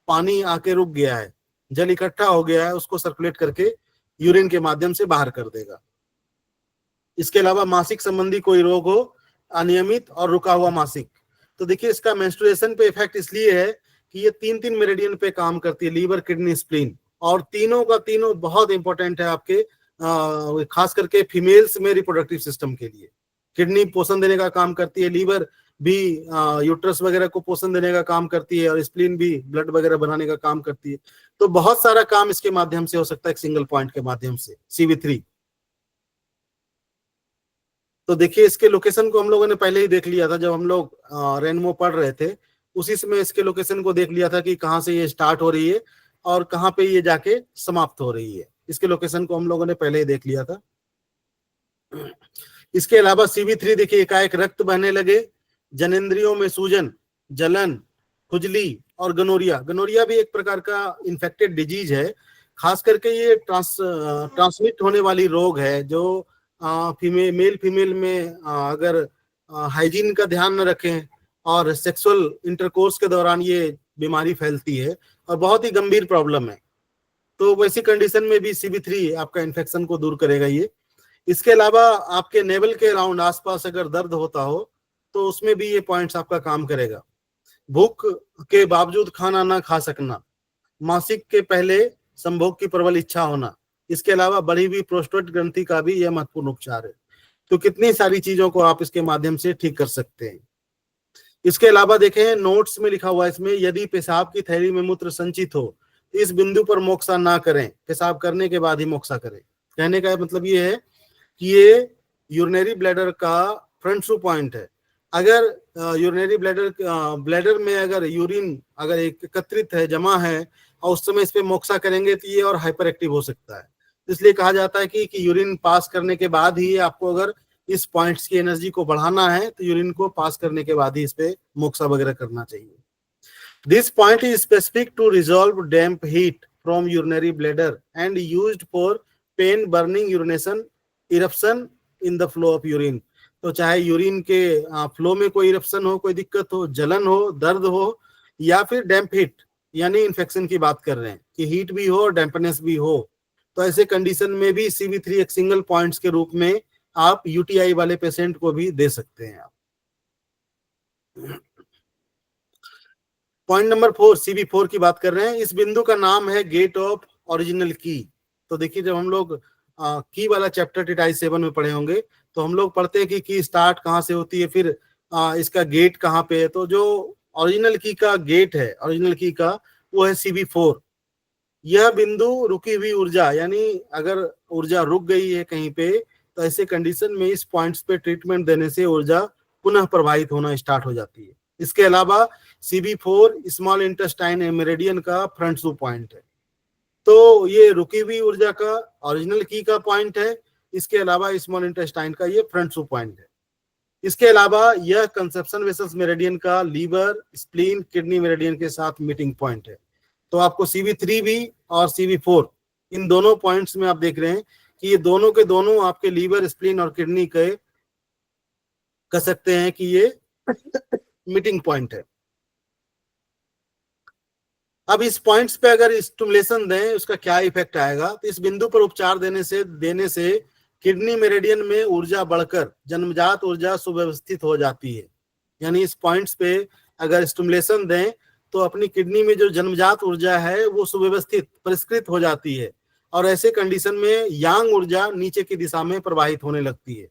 पानी आके रुक गया है, जल इकट्ठा हो गया है, उसको सर्कुलेट करके यूरिन के माध्यम से बाहर कर देगा। इसके अलावा मासिक संबंधी कोई रोग हो, अनियमित और रुका हुआ मासिक, तो देखिए इसका मेंस्ट्रुएशन पे इफेक्ट इसलिए है कि ये 3 मेरिडियन पे काम करती है, लीवर, किडनी, स्प्लीन, और तीनों का तीनों बहुत इंपॉर्टेंट है आपके खास करके फीमेल्स में रिप्रोडक्टिव सिस्टम के लिए। किडनी पोषण देने का काम करती है, लीवर भी यूट्रस वगैरह को पोषण देने का काम करती है, और स्प्लीन भी ब्लड वगैरह बनाने का काम करती है। तो बहुत सारा काम इसके माध्यम से हो सकता है, एक सिंगल पॉइंट के माध्यम से, CB3। तो देखिए इसके लोकेशन को हम लोगों ने पहले ही देख लिया था, जब हम लोग रेनमो पढ़ रहे थे, उसी समय इसके लोकेशन को देख लिया था कि कहाँ से ये स्टार्ट हो रही है और कहाँ पे ये जाके समाप्त हो रही है। इसके लोकेशन को हम लोगों ने पहले ही देख लिया था। इसके अलावा CB3 देखिए, एकाएक रक्त बहने लगे, जनेंद्रियों में सूजन, जलन, खुजली और गनोरिया। गनोरिया भी एक प्रकार का इन्फेक्टेड डिजीज है, खास करके ये ट्रांसमिट होने वाली रोग है, जो मेल फीमेल में अगर हाइजीन का ध्यान न रखें और सेक्सुअल इंटरकोर्स के दौरान ये बीमारी फैलती है और बहुत ही गंभीर प्रॉब्लम है। तो वैसी कंडीशन में भी CB3 आपका इन्फेक्शन को दूर करेगा ये। इसके अलावा आपके नेवल के अराउंड आसपास अगर दर्द होता हो तो उसमें भी ये पॉइंट्स आपका काम करेगा। भूख के बावजूद खाना ना खा सकना, मासिक के पहले संभोग की प्रबल इच्छा होना, इसके अलावा बढ़ी हुई प्रोस्टेट ग्रंथि का भी यह महत्वपूर्ण उपचार है। तो कितनी सारी चीजों को आप इसके माध्यम से ठीक कर सकते हैं। इसके अलावा देखें नोट्स में लिखा हुआ है इसमें, यदि पेशाब की थैली में मूत्र संचित हो तो इस बिंदु पर मोक्षा ना करें, पेशाब करने के बाद ही मोक्षा करें। कहने का मतलब ये है कि ये यूरिनरी ब्लैडर का फ्रंट थ्रू पॉइंट है। अगर यूरिनरी ब्लैडर में अगर यूरिन अगर एकत्रित है, जमा है, और उस समय इस पे मोक्षा करेंगे तो ये और हाइपर एक्टिव हो सकता है। इसलिए कहा जाता है कि यूरिन पास करने के बाद ही आपको अगर इस पॉइंट्स की एनर्जी को बढ़ाना है तो यूरिन को पास करने के बाद ही इस पे मोक्षा वगैरह करना चाहिए। This point is specific to resolve damp heat from urinary bladder and used for pain, burning, urination, eruption in the flow of urine. तो चाहे यूरिन के फ्लो में कोई इरप्शन हो, कोई दिक्कत हो, जलन हो, दर्द हो, या फिर डैम्प हीट यानी इन्फेक्शन की बात कर रहे हैं कि हीट भी हो और डैम्पनेस भी हो, तो ऐसे कंडीशन में भी CB3 एक सिंगल पॉइंट्स के रूप में आप UTI वाले पेशेंट को भी दे सकते हैं आप। पॉइंट नंबर 4, CB4 की बात कर रहे हैं। इस बिंदु का नाम है गेट ऑफ ओरिजिनल की। तो देखिए जब हम लोग की वाला चैप्टर टिटाइज 7 में पढ़े होंगे तो हम लोग पढ़ते हैं कि की स्टार्ट कहाँ से होती है, फिर इसका गेट कहाँ पे है। तो जो ओरिजिनल की का गेट है, ओरिजिनल की का, वो है CB4। यह बिंदु रुकी हुई ऊर्जा, यानी अगर ऊर्जा रुक गई है कहीं पे तो ऐसे कंडीशन में इस पॉइंट्स पे ट्रीटमेंट देने से ऊर्जा पुनः प्रवाहित होना स्टार्ट हो जाती है। इसके अलावा CB4 स्मॉल इंटेस्टाइन मेरिडियन का फ्रंट सू पॉइंट है। तो ये रुकी हुई ऊर्जा का ओरिजिनल की का पॉइंट है। इसके अलावा स्मॉल इंटेस्टाइन का ये फ्रंट सू पॉइंट है। इसके अलावा यह कंसेप्शन वेसल्स मेरिडियन का लीवर, स्प्लीन, किडनी मेरिडियन के साथ मीटिंग पॉइंट है। तो आपको CB3 भी और CB4 इन दोनों पॉइंट्स में आप देख रहे हैं कि ये दोनों के दोनों आपके लीवर, स्प्लीन और किडनी के कह सकते हैं कि ये मीटिंग पॉइंट है। अब इस पॉइंट्स पे अगर स्टिमुलेशन दें उसका क्या इफेक्ट आएगा, तो इस बिंदु पर उपचार देने से किडनी मेरिडियन में ऊर्जा बढ़कर जन्मजात ऊर्जा सुव्यवस्थित हो जाती है। यानी इस पॉइंट्स पे अगर स्टिमुलेशन दें तो अपनी किडनी में जो जन्मजात ऊर्जा है वो सुव्यवस्थित, परिष्कृत हो जाती है और ऐसे कंडीशन में यांग ऊर्जा नीचे की दिशा में प्रवाहित होने लगती है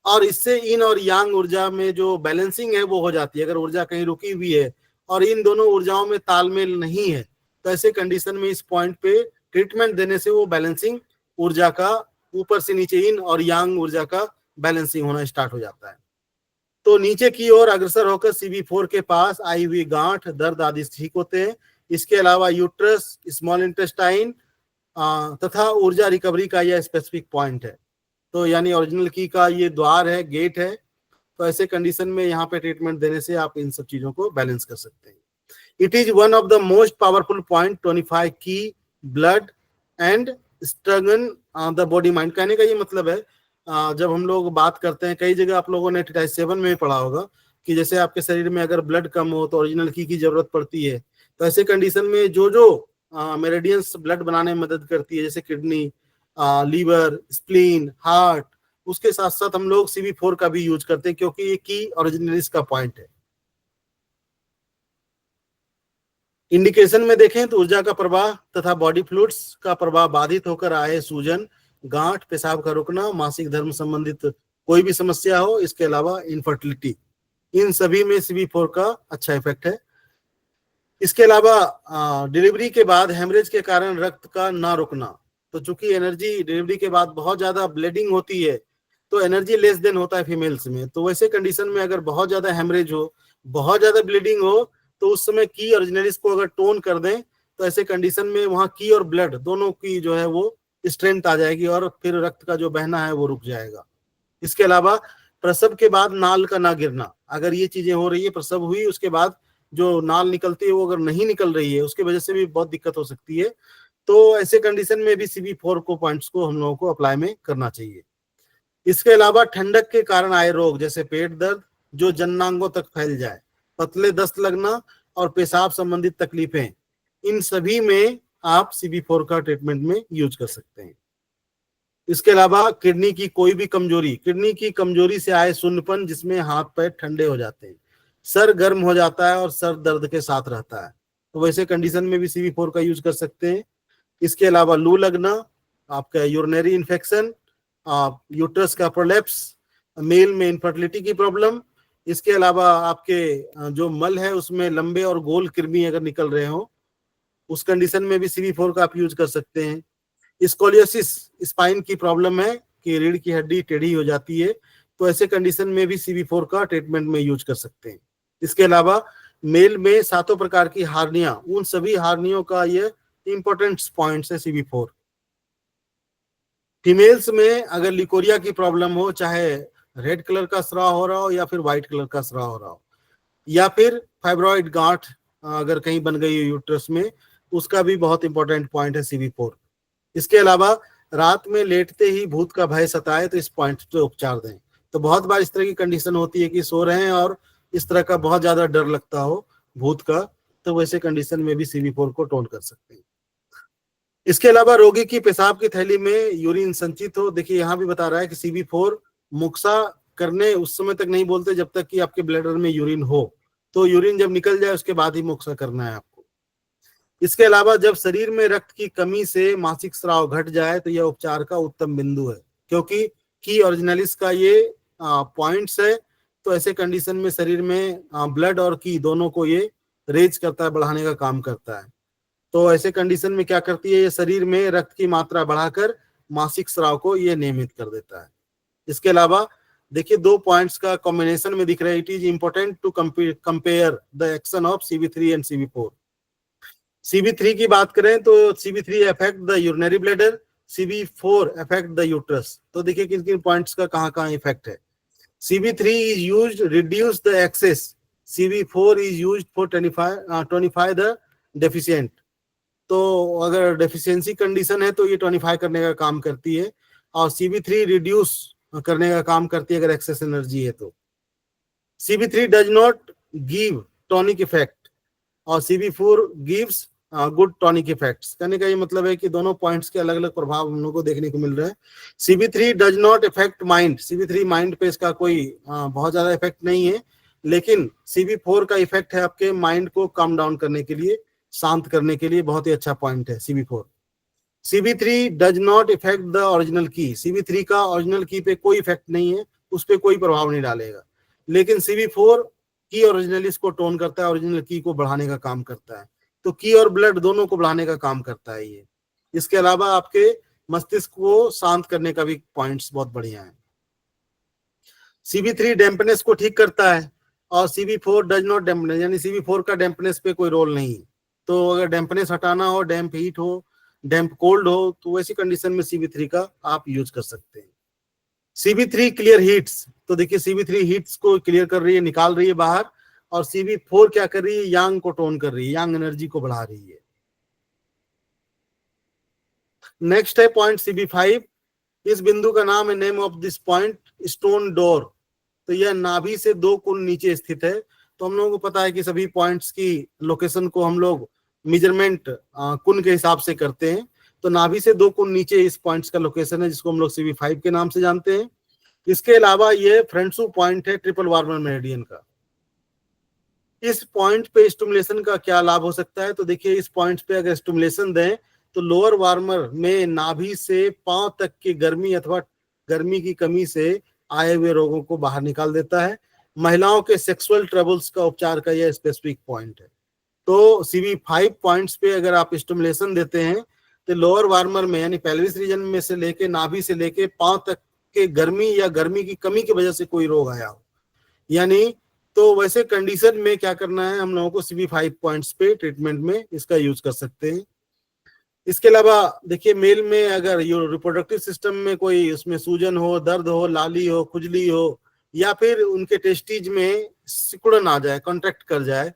और इससे इन और यांग ऊर्जा में जो बैलेंसिंग है वो हो जाती है। अगर ऊर्जा कहीं रुकी हुई है और इन दोनों ऊर्जाओं में तालमेल नहीं है तो ऐसे कंडीशन में इस पॉइंट पे ट्रीटमेंट देने से वो बैलेंसिंग ऊर्जा का ऊपर से नीचे इन और यांग ऊर्जा का बैलेंसिंग होना स्टार्ट हो जाता है। तो नीचे की ओर अग्रसर होकर CB4 के पास आई हुई गांठ, दर्द आदि ठीक होते हैं। इसके अलावा यूट्रस, स्मॉल इंटेस्टाइन तथा ऊर्जा रिकवरी का यह स्पेसिफिक पॉइंट है। तो यानी ओरिजिनल की का ये द्वार है, गेट है। तो ऐसे कंडीशन में यहाँ पे ट्रीटमेंट देने से आप इन सब चीजों को बैलेंस कर सकते हैं। It is one of the most powerful point 25 qi blood and strengthen the body mind. कहने का ये मतलब है जब हम लोग बात करते हैं, कई जगह आप लोगों ने एक्सरसाइज 7 में पढ़ा होगा कि जैसे आपके शरीर में अगर ब्लड कम हो तो ओरिजिनल की जरूरत पड़ती है। तो ऐसे कंडीशन में जो मेरिडियंस ब्लड बनाने में मदद करती है, जैसे किडनी, लीवर, स्प्लीन, हार्ट, उसके साथ साथ हम लोग CB4 का भी यूज करते हैं क्योंकि ये की ओरिजिनलिस का पॉइंट है। इंडिकेशन में देखें तो ऊर्जा का प्रवाह तथा बॉडी फ्लूइड्स का प्रवाह बाधित होकर आए सूजन, गांठ, पेशाब का रुकना, मासिक धर्म संबंधित कोई भी समस्या हो, इसके अलावा इनफर्टिलिटी, इन सभी में CB4 का अच्छा इफेक्ट है। इसके अलावा डिलीवरी के बाद हेमरेज के कारण रक्त का ना रुकना। तो चूंकि एनर्जी डिलीवरी के बाद बहुत ज्यादा ब्लीडिंग होती है तो एनर्जी लेस देन होता है फीमेल्स में। तो वैसे कंडीशन में अगर बहुत ज्यादा हेमरेज हो, बहुत ज्यादा ब्लीडिंग हो, तो उस समय की ओरिजिनलिस को अगर टोन कर दें तो ऐसे कंडीशन में वहां की और ब्लड दोनों की जो है वो स्ट्रेंथ आ जाएगी और फिर रक्त का जो बहना है वो रुक जाएगा। इसके अलावा प्रसव के बाद नाल का ना गिरना, अगर ये चीजें हो रही है, प्रसव हुई उसके बाद जो नाल निकलती है वो अगर नहीं निकल रही है उसकी वजह से भी बहुत दिक्कत हो सकती है। तो ऐसे कंडीशन में भी CB4 को पॉइंट्स को हम लोगों को अप्लाई में करना चाहिए। इसके अलावा ठंडक के कारण आए रोग जैसे पेट दर्द जो जननांगों तक फैल जाए, पतले दस्त लगना और पेशाब संबंधित तकलीफें, इन सभी में आप CB4 का ट्रीटमेंट में यूज कर सकते हैं। इसके अलावा किडनी की कोई भी कमजोरी, किडनी की कमजोरी से आए सुन्नपन जिसमें हाथ पैर ठंडे हो जाते हैं, सर गर्म हो जाता है और सर दर्द के साथ रहता है, तो वैसे कंडीशन में भी CB4 का यूज कर सकते हैं। इसके अलावा लू लगना, आपका यूरिनरी इन्फेक्शन, यूट्रस का प्रोलैप्स, मेल में इनफर्टिलिटी की प्रॉब्लम, इसके अलावा आपके जो मल है उसमें लंबे और गोल कृमि अगर निकल रहे हो उस कंडीशन में भी CB4 का आप यूज कर सकते हैं। स्कोलियोसिस, स्पाइन की प्रॉब्लम है कि रीढ़ की हड्डी टेढ़ी हो जाती है, तो ऐसे कंडीशन में भी CB4 का ट्रीटमेंट में यूज कर सकते हैं। इसके अलावा मेल में 7 प्रकार की हार्निया, उन सभी हार्नियों का ये इंपॉर्टेंट पॉइंट्स है CB4। फीमेल्स में अगर लिकोरिया की प्रॉब्लम हो, चाहे रेड कलर का स्राव हो रहा हो या फिर व्हाइट कलर का स्राव हो रहा हो, या फिर फाइब्रॉइड गांठ अगर कहीं बन गई हो यूट्रस में, उसका भी बहुत इंपॉर्टेंट पॉइंट है CB4। इसके अलावा रात में लेटते ही भूत का भय सताए तो इस पॉइंट पे उपचार दें। तो बहुत बार इस तरह की कंडीशन होती है कि सो रहे हैं और इस तरह का बहुत ज्यादा डर लगता हो भूत का, तो वैसे कंडीशन में भी CB4 को टोन कर सकते हैं। इसके अलावा रोगी की पेशाब की थैली में यूरिन संचित हो, देखिए यहाँ भी बता रहा है कि CB4 मुक्सा करने उस समय तक नहीं बोलते जब तक कि आपके ब्लैडर में यूरिन हो, तो यूरिन जब निकल जाए उसके बाद ही मुक्सा करना है आपको। इसके अलावा जब शरीर में रक्त की कमी से मासिक स्राव घट जाए तो यह उपचार का उत्तम बिंदु है, क्योंकि की ओरिजिनलिस का ये पॉइंट्स है। तो ऐसे कंडीशन में शरीर में ब्लड और की दोनों को ये रेज करता है, बढ़ाने का काम करता है। तो ऐसे कंडीशन में क्या करती है, ये शरीर में रक्त की मात्रा बढ़ाकर मासिक स्राव को ये नियमित कर देता है। इसके अलावा देखिए 2 पॉइंट्स का कॉम्बिनेशन में दिख रहा है। It is important to compare the action of CB3 and CB4। CB3 की बात करें तो CB3 affect the urinary bladder, CB4 affect the uterus. तो देखिए किन किन पॉइंट्स का कहाँ इफेक्ट है। CB3 is used reduce the excess, CB4 is used for tonify the deficient। तो अगर डेफिशिएंसी कंडीशन है तो ये टोनिफाई करने का काम करती है, और CB3 रिड्यूस करने का काम करती है अगर एक्सेस एनर्जी है तो। CB3 does not give tonic effect और CB4 gives good tonic effects. कहने का ये मतलब है कि दोनों पॉइंट्स के अलग अलग प्रभाव हम लोग को देखने को मिल रहे हैं। CB3 does not effect mind, CB3 mind पे इसका कोई बहुत ज्यादा इफेक्ट नहीं है, लेकिन CB4 का इफेक्ट है आपके माइंड को काम डाउन करने के लिए, शांत करने के लिए बहुत ही अच्छा पॉइंट है CB4। CB3 does not effect the original की, CB3 का ओरिजिनल की पे कोई इफेक्ट नहीं है, उस पर कोई प्रभाव नहीं डालेगा, लेकिन CB4 की ओरिजिनलिस्ट को टोन करता है, ओरिजिनल की को बढ़ाने का काम करता है। तो की और ब्लड दोनों को बढ़ाने का काम करता है ये। इसके अलावा आपके मस्तिष्क को शांत करने का भी पॉइंट्स बहुत बढ़िया है। CB3 डैम्पनेस को ठीक करता है और CB4 डज नॉट डैम्पनेस, यानी CB4 का डैम्पनेस पे कोई रोल नहीं है। तो अगर डैम्पनेस हटाना हो, डैम्प हीट हो, डैम्प कोल्ड हो, तो वैसी कंडीशन में CB3 का आप यूज कर सकते हैं। CB3 क्लियर हीट्स, तो देखिए CB3 हीट्स को क्लियर कर रही है, निकाल रही है बाहर, और CB4 क्या कर रही है, यांग को टोन कर रही है, यांग एनर्जी को बढ़ा रही है। नेक्स्ट है पॉइंट CB5। इस बिंदु का नाम है, name of this point stone door. तो यह नाभि से 2 कुन नीचे स्थित है। तो हम लोगों को पता है कि सभी पॉइंट्स की लोकेशन को हम लोग मेजरमेंट कुन के हिसाब से करते हैं। तो नाभि से 2 कुन नीचे इस पॉइंट्स का लोकेशन है, जिसको हम लोग CB5 के नाम से जानते हैं। इसके अलावा ये फ्रेंड्सू पॉइंट है ट्रिपल वार्मर मेरिडियन का। इस पॉइंट पे स्टिमुलेशन का क्या लाभ हो सकता है, तो देखिए इस पॉइंट पे अगर स्टिमुलेशन दें तो लोअर वार्मर में नाभि से पांव तक की गर्मी अथवा गर्मी की कमी से आए हुए रोगों को बाहर निकाल देता है। महिलाओं के सेक्सुअल ट्रबल्स का उपचार का यह स्पेसिफिक पॉइंट है। तो CB5 पॉइंट्स पे अगर आप स्टिमुलेशन देते हैं तो लोअर वार्मर में, यानी पेल्विस रीजन में से लेके नाभि से लेके पांव तक के गर्मी या गर्मी की कमी की वजह से कोई रोग आया हो, यानी तो वैसे कंडीशन में क्या करना है, हम लोगों को CB5 पॉइंट्स पे ट्रीटमेंट में इसका यूज कर सकते हैं। इसके अलावा देखिए मेल में अगर रिप्रोडक्टिव सिस्टम में कोई उसमें सूजन हो, दर्द हो, लाली हो, खुजली हो, या फिर उनके टेस्टीज में सिकुड़न आ जाए, कॉन्ट्रैक्ट कर जाए,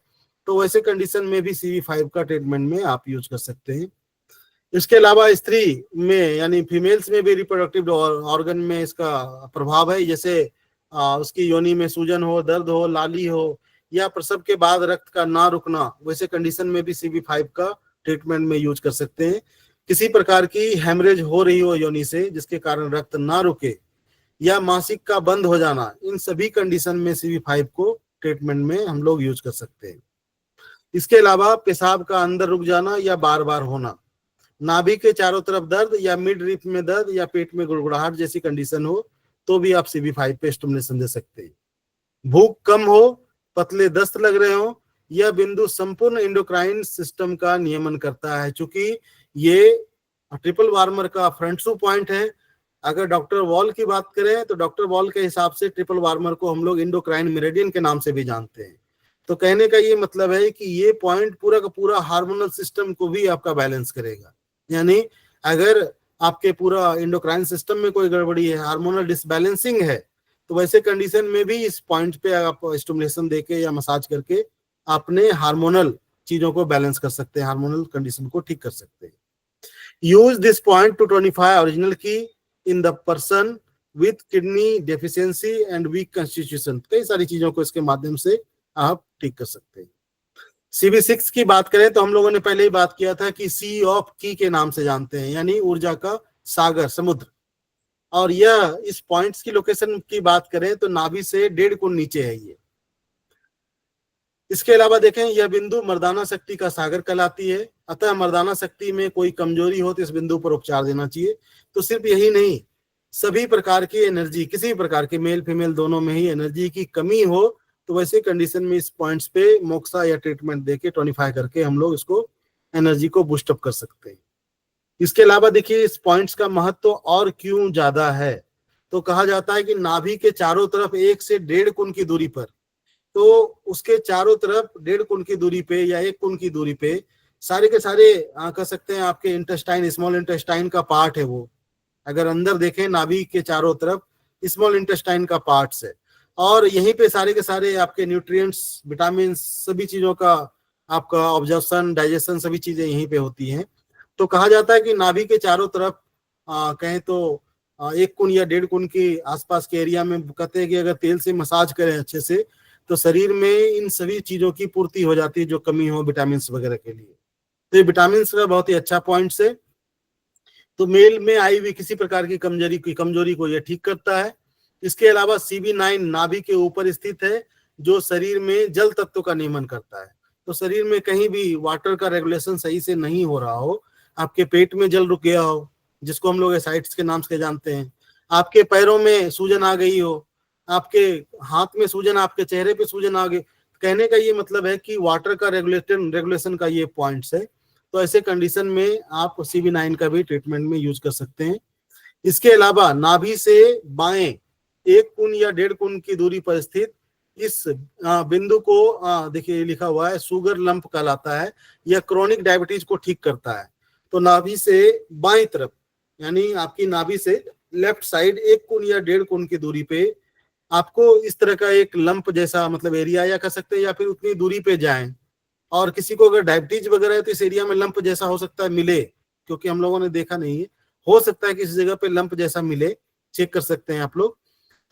तो वैसे कंडीशन में भी CB5 का ट्रीटमेंट में आप यूज कर सकते हैं। इसके अलावा स्त्री में यानी फीमेल्स में भी रिप्रोडक्टिव ऑर्गन में इसका प्रभाव है, जैसे उसकी योनि में सूजन हो, दर्द हो, लाली हो, या प्रसव के बाद रक्त का ना रुकना, वैसे कंडीशन में भी CB5 का ट्रीटमेंट में यूज कर सकते हैं। किसी प्रकार की हेमरेज हो रही हो योनि से जिसके कारण रक्त ना रुके, या मासिक का बंद हो जाना, इन सभी कंडीशन में CB5 को ट्रीटमेंट में हम लोग यूज कर सकते हैं। इसके अलावा पेशाब का अंदर रुक जाना या बार बार होना, नाभि के चारों तरफ दर्द या मिड रिप में दर्द या पेट में गुड़गुड़ाहट जैसी कंडीशन हो तो भी आप CB5 पे स्टिमुलेशन दे सकते हैं। भूख कम हो, पतले दस्त लग रहे हो, यह बिंदु संपूर्ण एंडोक्राइन सिस्टम का नियमन करता है। चूंकि ये ट्रिपल वार्मर का फ्रंटसू पॉइंट है, अगर डॉक्टर वॉल की बात करें तो डॉक्टर वॉल के हिसाब से ट्रिपल वार्मर को हम लोग एंडोक्राइन मेरिडियन के नाम से भी जानते हैं। तो कहने का ये मतलब है कि ये पॉइंट पूरा का पूरा हार्मोनल सिस्टम को भी आपका बैलेंस करेगा। यानी अगर आपके पूरा एंडोक्राइन सिस्टम में कोई गड़बड़ी है, हार्मोनल डिसबैलेंसिंग है, तो वैसे कंडीशन में भी इस पॉइंट पे आप स्टिमुलेशन देके या मसाज करके अपने हार्मोनल चीजों को बैलेंस कर सकते हैं, हार्मोनल कंडीशन को ठीक कर सकते हैं। Use this point to tonify original qi in the person with kidney deficiency and weak constitution. कई सारी चीजों को इसके माध्यम से आप ठीक कर सकते हैं। CB6 की बात करें तो हम लोगों ने पहले ही बात किया था कि सी ऑफ की के नाम से जानते हैं, यानी ऊर्जा का सागर, समुद्र। और यह इस पॉइंट्स की लोकेशन की बात करें तो नाभि से 1.5 गुण नीचे है ये। इसके अलावा देखें यह बिंदु मर्दाना शक्ति का सागर कहलाती है, अतः मर्दाना शक्ति में कोई कमजोरी हो तो इस बिंदु पर उपचार देना चाहिए। तो सिर्फ यही नहीं, सभी प्रकार की एनर्जी, किसी भी प्रकार के मेल फीमेल दोनों में ही एनर्जी की कमी हो तो वैसे कंडीशन में इस पॉइंट्स पे मोक्सा या ट्रीटमेंट देके टोनिफाई करके हम लोग इसको एनर्जी को बूस्ट अप कर सकते हैं। इसके अलावा देखिए इस पॉइंट्स का महत्व और क्यों ज्यादा है, तो कहा जाता है कि नाभि के चारों तरफ 1 से 1.5 कोण की दूरी पर, तो उसके चारों तरफ 1.5 कोण की दूरी पे या 1 कोण की दूरी पे सारे के सारे कह सकते हैं आपके इंटेस्टाइन, स्मॉल इंटेस्टाइन का पार्ट है वो। अगर अंदर देखें नाभि के चारों तरफ स्मॉल इंटेस्टाइन का पार्ट्स है, और यहीं पे सारे के सारे आपके न्यूट्रिएंट्स, विटामिन, सभी चीजों का आपका ऑब्जर्वेशन, डाइजेशन, सभी चीजें यहीं पे होती हैं। तो कहा जाता है कि नाभि के चारों तरफ कहें तो 1 कोण या 1.5 कोण के आसपास के एरिया में कहते हैं कि अगर तेल से मसाज करें अच्छे से तो शरीर में इन सभी चीजों की पूर्ति हो जाती है जो कमी हो विटामिन वगैरह के लिए। तो ये विटामिन का बहुत ही अच्छा पॉइंट है। तो मेल में आई हुई किसी प्रकार की कमजोरी को यह ठीक करता है। इसके अलावा CB9 नाभि के ऊपर स्थित है जो शरीर में जल तत्व का नियमन करता है। तो शरीर में कहीं भी वाटर का रेगुलेशन सही से नहीं हो रहा हो, आपके पेट में जल रुक गया हो, जिसको हम लोग एसाइटिस के नाम से जानते हैं, आपके पैरों में सूजन आ गई हो, आपके हाथ में सूजन, आपके चेहरे पे सूजन आ गई, कहने का ये मतलब है कि वाटर का रेगुलेशन का ये पॉइंट्स है। तो ऐसे कंडीशन में आप CB9 का भी ट्रीटमेंट में यूज कर सकते हैं। इसके अलावा नाभि से बाएं 1 कोण या 1.5 कोण की दूरी पर स्थित इस बिंदु को देखिए लिखा हुआ है शुगर लंप कहलाता है। यह क्रोनिक डायबिटीज को ठीक करता है। तो नाभि से बाएं तरफ, यानी आपकी नाभि से लेफ्ट साइड 1 कोण या 1.5 कोण की दूरी पे आपको इस तरह का एक लंप जैसा मतलब एरिया या कह सकते हैं, या फिर उतनी दूरी पे जाएं। और किसी को अगर डायबिटीज वगैरह है तो इस एरिया में लंप जैसा हो सकता है मिले, क्योंकि हम लोगों ने देखा नहीं है, हो सकता है कि इस जगह पे लंप जैसा मिले, चेक कर सकते हैं आप लोग।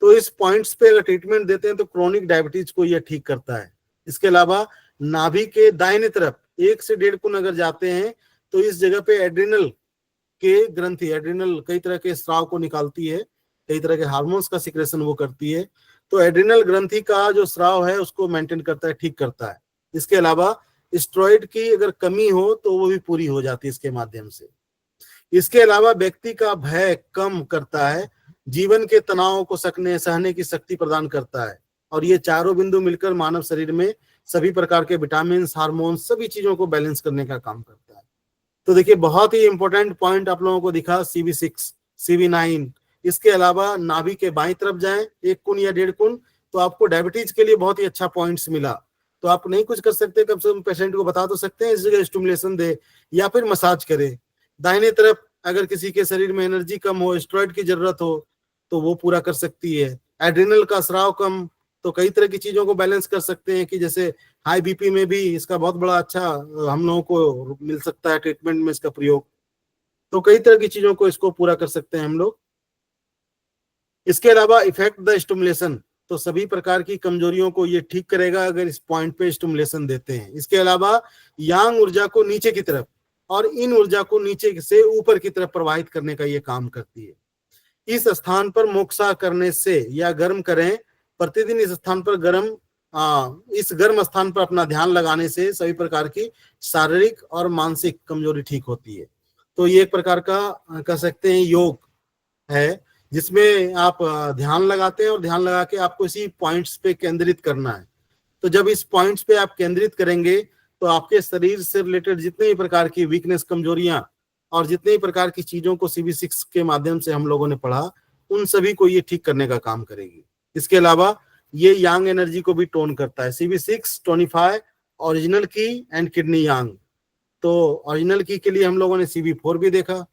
तो इस पॉइंट्स पे अगर ट्रीटमेंट देते हैं तो क्रोनिक डायबिटीज को यह ठीक करता है। इसके अलावा नाभि के दाहिने तरफ 1 से 1.5 कोण अगर जाते हैं तो इस जगह पे एड्रिनल के ग्रंथि, एड्रिनल कई तरह के स्राव को निकालती है, कई तरह के हार्मोन्स का सिक्रेशन वो करती है। तो एड्रिनल ग्रंथि का जो स्राव है उसको मेंटेन करता है, ठीक करता है। इसके अलावा स्टेरॉइड की अगर कमी हो तो वो भी पूरी हो जाती है इसके माध्यम से। इसके अलावा व्यक्ति का भय कम करता है, जीवन के तनाव को सहने की शक्ति प्रदान करता है, और ये चारों बिंदु मिलकर मानव शरीर में सभी प्रकार के विटामिन, हार्मोन, सभी चीजों को बैलेंस करने का काम करता है। तो देखिए बहुत ही इंपॉर्टेंट पॉइंट आप लोगों को दिखा CB6, CB9। इसके अलावा नाभि के बाईं तरफ जाएं 1 कोण या 1.5 कोण, तो आपको डायबिटीज के लिए बहुत ही अच्छा पॉइंट्स मिला। तो आप नहीं कुछ कर सकते, कम से कम पेशेंट को बता तो सकते हैं इस जगह स्टिमुलेशन दे या फिर मसाज करे। दाहिने तरफ अगर किसी के शरीर में एनर्जी कम हो, स्टेरॉइड की जरूरत हो, तो वो पूरा कर सकती है। एड्रिनल का स्राव कम, तो कई तरह की चीजों को बैलेंस कर सकते हैं, कि जैसे हाई BP में भी इसका बहुत बड़ा अच्छा हम लोगों को मिल सकता है ट्रीटमेंट में इसका प्रयोग। तो कई तरह की चीजों को इसको पूरा कर सकते हैं हम लोग। इसके अलावा इफेक्ट द स्टिमुलेशन, तो सभी प्रकार की कमजोरियों को ये ठीक करेगा अगर इस पॉइंट पे स्टिमुलेशन देते हैं। इसके अलावा यांग ऊर्जा को नीचे की तरफ और इन ऊर्जा को नीचे से ऊपर की तरफ प्रवाहित करने का ये काम करती है। इस स्थान पर मोक्षा करने से या गर्म करें, प्रतिदिन इस स्थान पर इस गर्म स्थान पर अपना ध्यान लगाने से सभी प्रकार की शारीरिक और मानसिक कमजोरी ठीक होती है। तो ये एक प्रकार का कह सकते हैं योग है, जिसमें आप ध्यान लगाते हैं और ध्यान लगा के आपको इसी पॉइंट्स पे केंद्रित करना है। तो जब इस पॉइंट्स पे आप केंद्रित करेंगे तो आपके शरीर से रिलेटेड जितने भी प्रकार की वीकनेस, कमजोरियां और जितने भी प्रकार की चीजों को CB6 के माध्यम से हम लोगों ने पढ़ा, उन सभी को ये ठीक करने का काम करेगी। इसके अलावा ये यांग एनर्जी को भी टोन करता है। CB6 टोनिफाई ओरिजिनल की एंड किडनी यांग। तो ओरिजिनल की के लिए हम लोगों ने CB4 भी देखा,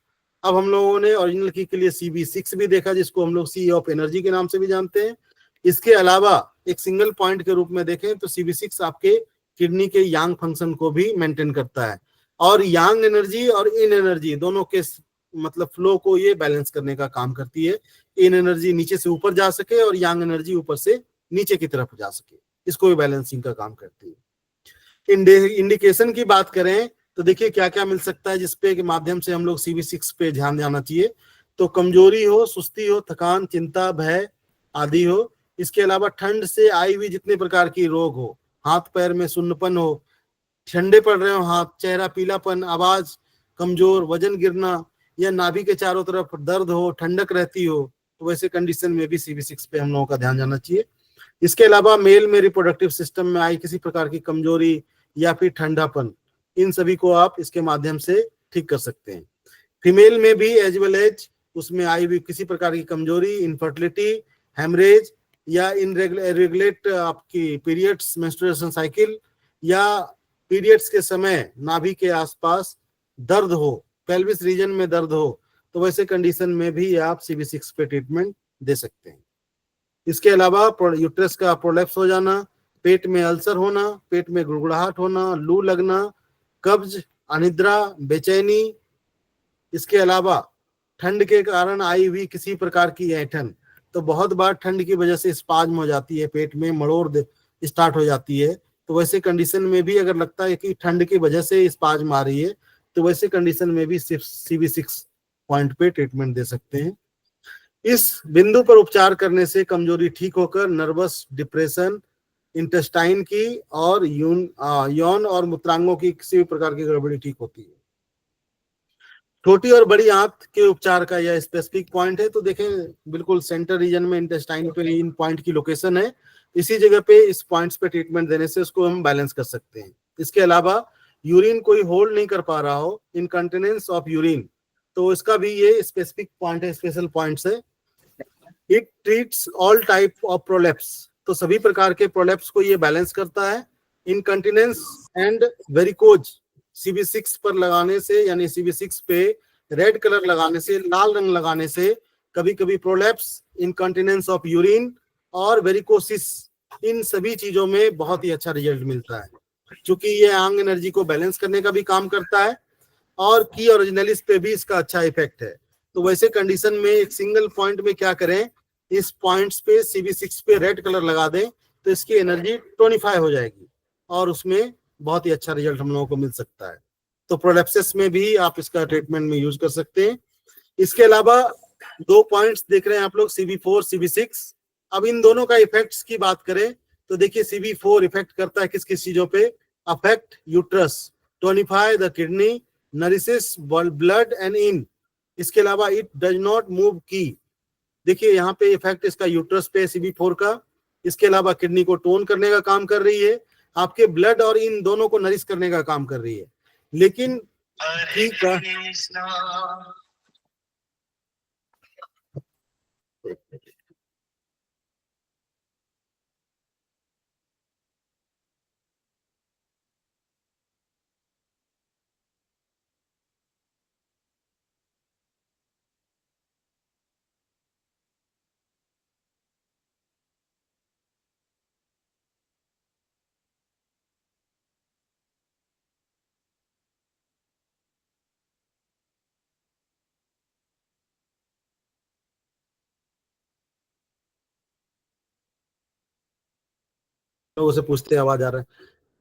अब हम लोगों ने ओरिजिनल की के लिए CB6 भी देखा, जिसको हम लोग C ऑफ एनर्जी के नाम से भी जानते हैं। इसके अलावा एक सिंगल पॉइंट के रूप में देखें तो CB6 आपके किडनी के यांग फंक्शन को भी मेंटेन करता है, और यांग एनर्जी और इन एनर्जी दोनों के मतलब फ्लो को ये बैलेंस करने का काम करती है। इन एनर्जी नीचे से ऊपर जा सके और यांग एनर्जी ऊपर से नीचे की तरफ जा सके, इसको भी बैलेंसिंग का काम करती है। इंडिकेशन की बात करें तो देखिए क्या क्या मिल सकता है जिसपे के माध्यम से हम लोग CB6 पे ध्यान देना चाहिए। तो कमजोरी हो, सुस्ती हो, थकान, चिंता, भय आदि हो। इसके अलावा ठंड से आई हुई जितने प्रकार की रोग हो, हाथ पैर में सुन्नपन हो, ठंडे पड़ रहे हो हाथ, चेहरा पीलापन, आवाज कमजोर, वजन गिरना, या नाभि के चारों तरफ दर्द हो, ठंडक रहती हो, तो वैसे कंडीशन में भी CB6 पे हम लोगों का ध्यान जाना चाहिए। इसके अलावा मेल में रिप्रोडक्टिव सिस्टम में आई किसी प्रकार की कमजोरी या फिर ठंडापन, इन सभी को आप इसके माध्यम से ठीक कर सकते हैं। फीमेल में भी एज वेल एज उसमें आईवी किसी प्रकार की कमजोरी, इनफर्टिलिटी, हेमरेज या इनरेगुलेट आपकी पीरियड्स, मेंस्ट्रुएशन साइकिल, या पीरियड्स के समय नाभि के आसपास दर्द हो, पेल्विस रीजन में दर्द हो, तो वैसे कंडीशन में भी आप CV6 पे ट्रीटमेंट दे सकते हैं। इसके अलावा यूट्रस का प्रोलैप्स हो जाना, पेट में अल्सर होना, पेट में गुड़गुड़ाहट होना, लू लगना, कब्ज, अनिद्रा, बेचैनी, इसके अलावा ठंड के कारण आई हुई किसी प्रकार की ऐंठन, तो बहुत बार ठंड की वजह से स्पाज्म हो जाती है, पेट में मड़ोड़ स्टार्ट हो जाती है, तो वैसे कंडीशन में भी अगर लगता है कि ठंड की वजह से स्पाज्म आ रही है, तो वैसे कंडीशन में भी सिर्फ CV6 पॉइंट पे ट्रीटमेंट दे सकते हैं। इस बिंदु पर उपचार करने से कमजोरी ठीक होकर नर्वस, डिप्रेशन, इंटेस्टाइन की और यौन और मूत्रांगों की किसी भी प्रकार की गड़बड़ी ठीक होती है। छोटी और बड़ी आंत के उपचार का यह स्पेसिफिक पॉइंट है, तो देखें बिल्कुल सेंटर रीजन में इंटेस्टाइन पे इन पॉइंट की लोकेशन है, इसी जगह पे इस पॉइंट्स पे ट्रीटमेंट देने से उसको हम बैलेंस कर सकते हैं। इसके अलावा यूरिन कोई होल्ड नहीं कर पा रहा हो, इनकंटिनेंस ऑफ यूरिन, तो इसका भी ये स्पेसिफिक पॉइंट है, स्पेशल पॉइंट्स है। It treats all type of prolapse, तो सभी प्रकार के प्रोलैप्स को ये बैलेंस करता है। इनकंटिनेंस एंड वेरिकोज CV6 पर लगाने से, यानी CV6 पे रेड कलर लगाने से, लाल रंग लगाने से कभी कभी प्रोलैप्स, इनकंटिनेंस ऑफ यूरिन और वेरिकोसिस, इन सभी चीजों में बहुत ही अच्छा रिजल्ट मिलता है, क्योंकि ये आंग एनर्जी को बैलेंस करने का भी काम करता है और की ओरिजिनलिस पे भी इसका अच्छा इफेक्ट है। तो वैसे कंडीशन में एक सिंगल पॉइंट में क्या करें, इस पॉइंट्स पे CV6 पे रेड कलर लगा दें, तो इसकी एनर्जी टोनिफाई हो जाएगी और उसमें बहुत ही अच्छा रिजल्ट हम लोगों को मिल सकता है। तो प्रोलैप्सिस में भी आप इसका ट्रीटमेंट में यूज कर सकते हैं। इसके अलावा 2 पॉइंट्स देख रहे हैं आप लोग, CV4, CV6। अब इन दोनों का इफेक्ट्स की बात करें तो देखिए CV4 इफेक्ट करता है किस किस चीजों पे, affect uterus, टोनिफाई the kidney, nourishes blood and in. इसके अलावा इट डज नॉट मूव की, देखिए यहाँ पे इफेक्ट इसका यूट्रस पे CV4 का। इसके अलावा किडनी को टोन करने का काम कर रही है, आपके ब्लड और इन दोनों को नरिश करने का काम कर रही है। लेकिन ठीक है, लोगों से पूछते हैं आवाज आ रहा है,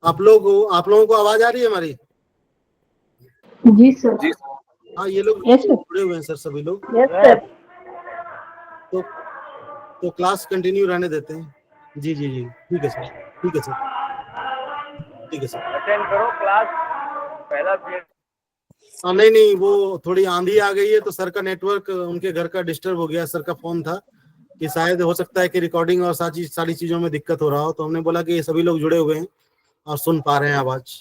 आप लोगों को आवाज आ रही है हमारी? जी सर। हाँ, ये लोग यस सर। जुड़े हुए हैं सर, सभी लोग। Yes sir. तो क्लास कंटिन्यू रहने देते हैं। जी जी जी, ठीक है सर, ठीक है सर, ठीक है सर, अटेंड करो क्लास पहला पीरियड। नहीं नहीं, वो थोड़ी आंधी आ गई है तो सर का नेटवर्क उनके घर का डिस्टर्ब हो गया। सर का फोन था कि शायद हो सकता है कि रिकॉर्डिंग और सारी चीजों में दिक्कत हो रहा हो, तो हमने बोला कि सभी लोग जुड़े हुए हैं और सुन पा रहे हैं आवाज।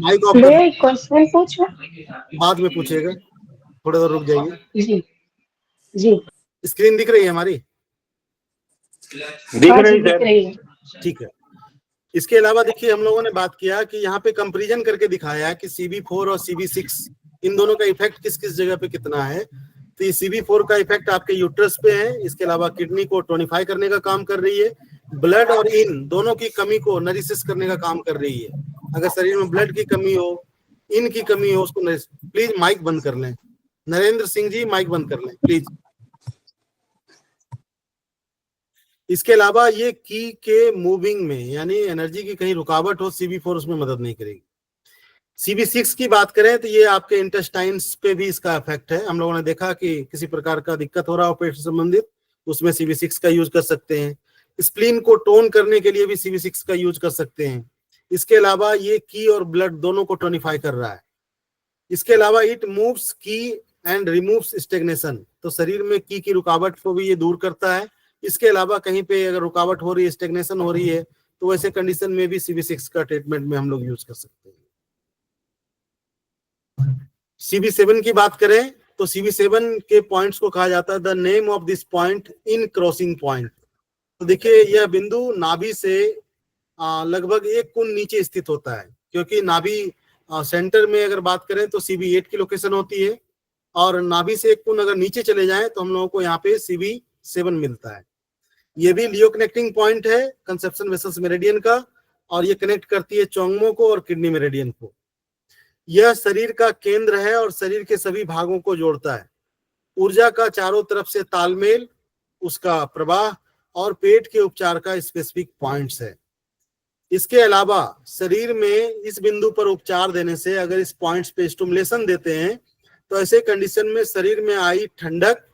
माइक ऑफ कर, क्वेश्चन पूछो। बाद में पूछिएगा, थोड़ी देर रुक जाइए। जी जी। स्क्रीन दिख रही है हमारी? दिख रही है। ठीक है। इसके अलावा देखिए हम लोगों ने बात किया कि यहाँ पे कंपैरिजन करके दिखाया है कि CV4 और CV6 इन दोनों का इफेक्ट किस किस जगह पे कितना है। तो ये CV4 का इफेक्ट आपके यूट्रस पे है, इसके अलावा किडनी को टोनिफाई करने का काम कर रही है, ब्लड और इन दोनों की कमी को नरिशिस करने का काम कर रही है। अगर शरीर में ब्लड की कमी हो, इन की कमी हो, उसको प्लीज माइक बंद कर लें। नरेंद्र सिंह जी माइक बंद कर लें प्लीज। इसके अलावा ये की के मूविंग में, यानी एनर्जी की कहीं रुकावट हो, CV4 उसमें मदद नहीं करेगी। CV6 की बात करें तो ये आपके इंटेस्टाइन्स पे भी इसका इफेक्ट है। हम लोगों ने देखा कि किसी प्रकार का दिक्कत हो रहा हो पेट से संबंधित, उसमें CV6 का यूज कर सकते हैं। स्प्लीन को टोन करने के लिए भी CV6 का यूज कर सकते हैं। इसके अलावा ये की और ब्लड दोनों को टोनिफाई कर रहा है। इसके अलावा इट मूव्स की एंड रिमूव्स स्टेग्नेशन, तो शरीर में की रुकावट को भी ये दूर करता है। इसके अलावा कहीं पे अगर रुकावट हो रही है, स्टेग्नेशन हो रही है, तो वैसे कंडीशन में भी CV6 का ट्रीटमेंट में हम लोग यूज कर सकते हैं। CB7 की बात करें तो CB7 के पॉइंट्स को कहा जाता है the name of this point in crossing point. तो देखिए यह बिंदु नाभि से लगभग 1 कोण नीचे स्थित होता है, क्योंकि नाभि सेंटर में अगर बात करें तो CB8 की लोकेशन होती है, और नाभि से 1 कोण अगर नीचे चले जाएं तो हम लोगों को यहाँ पे CB7 मिलता है। ये भी लियो कनेक्टिंग पॉइंट है कंसेप्शन वेसल्स मेरिडियन का, और ये कनेक्ट करती है चोंगमो को और किडनी मेरिडियन को। यह शरीर का केंद्र है और शरीर के सभी भागों को जोड़ता है। ऊर्जा का चारों तरफ से तालमेल, उसका प्रवाह और पेट के उपचार का स्पेसिफिक पॉइंट्स है। इसके अलावा शरीर में इस बिंदु पर उपचार देने से अगर इस पॉइंट्स पे स्टिमुलेशन देते हैं तो ऐसे कंडीशन में शरीर में आई ठंडक,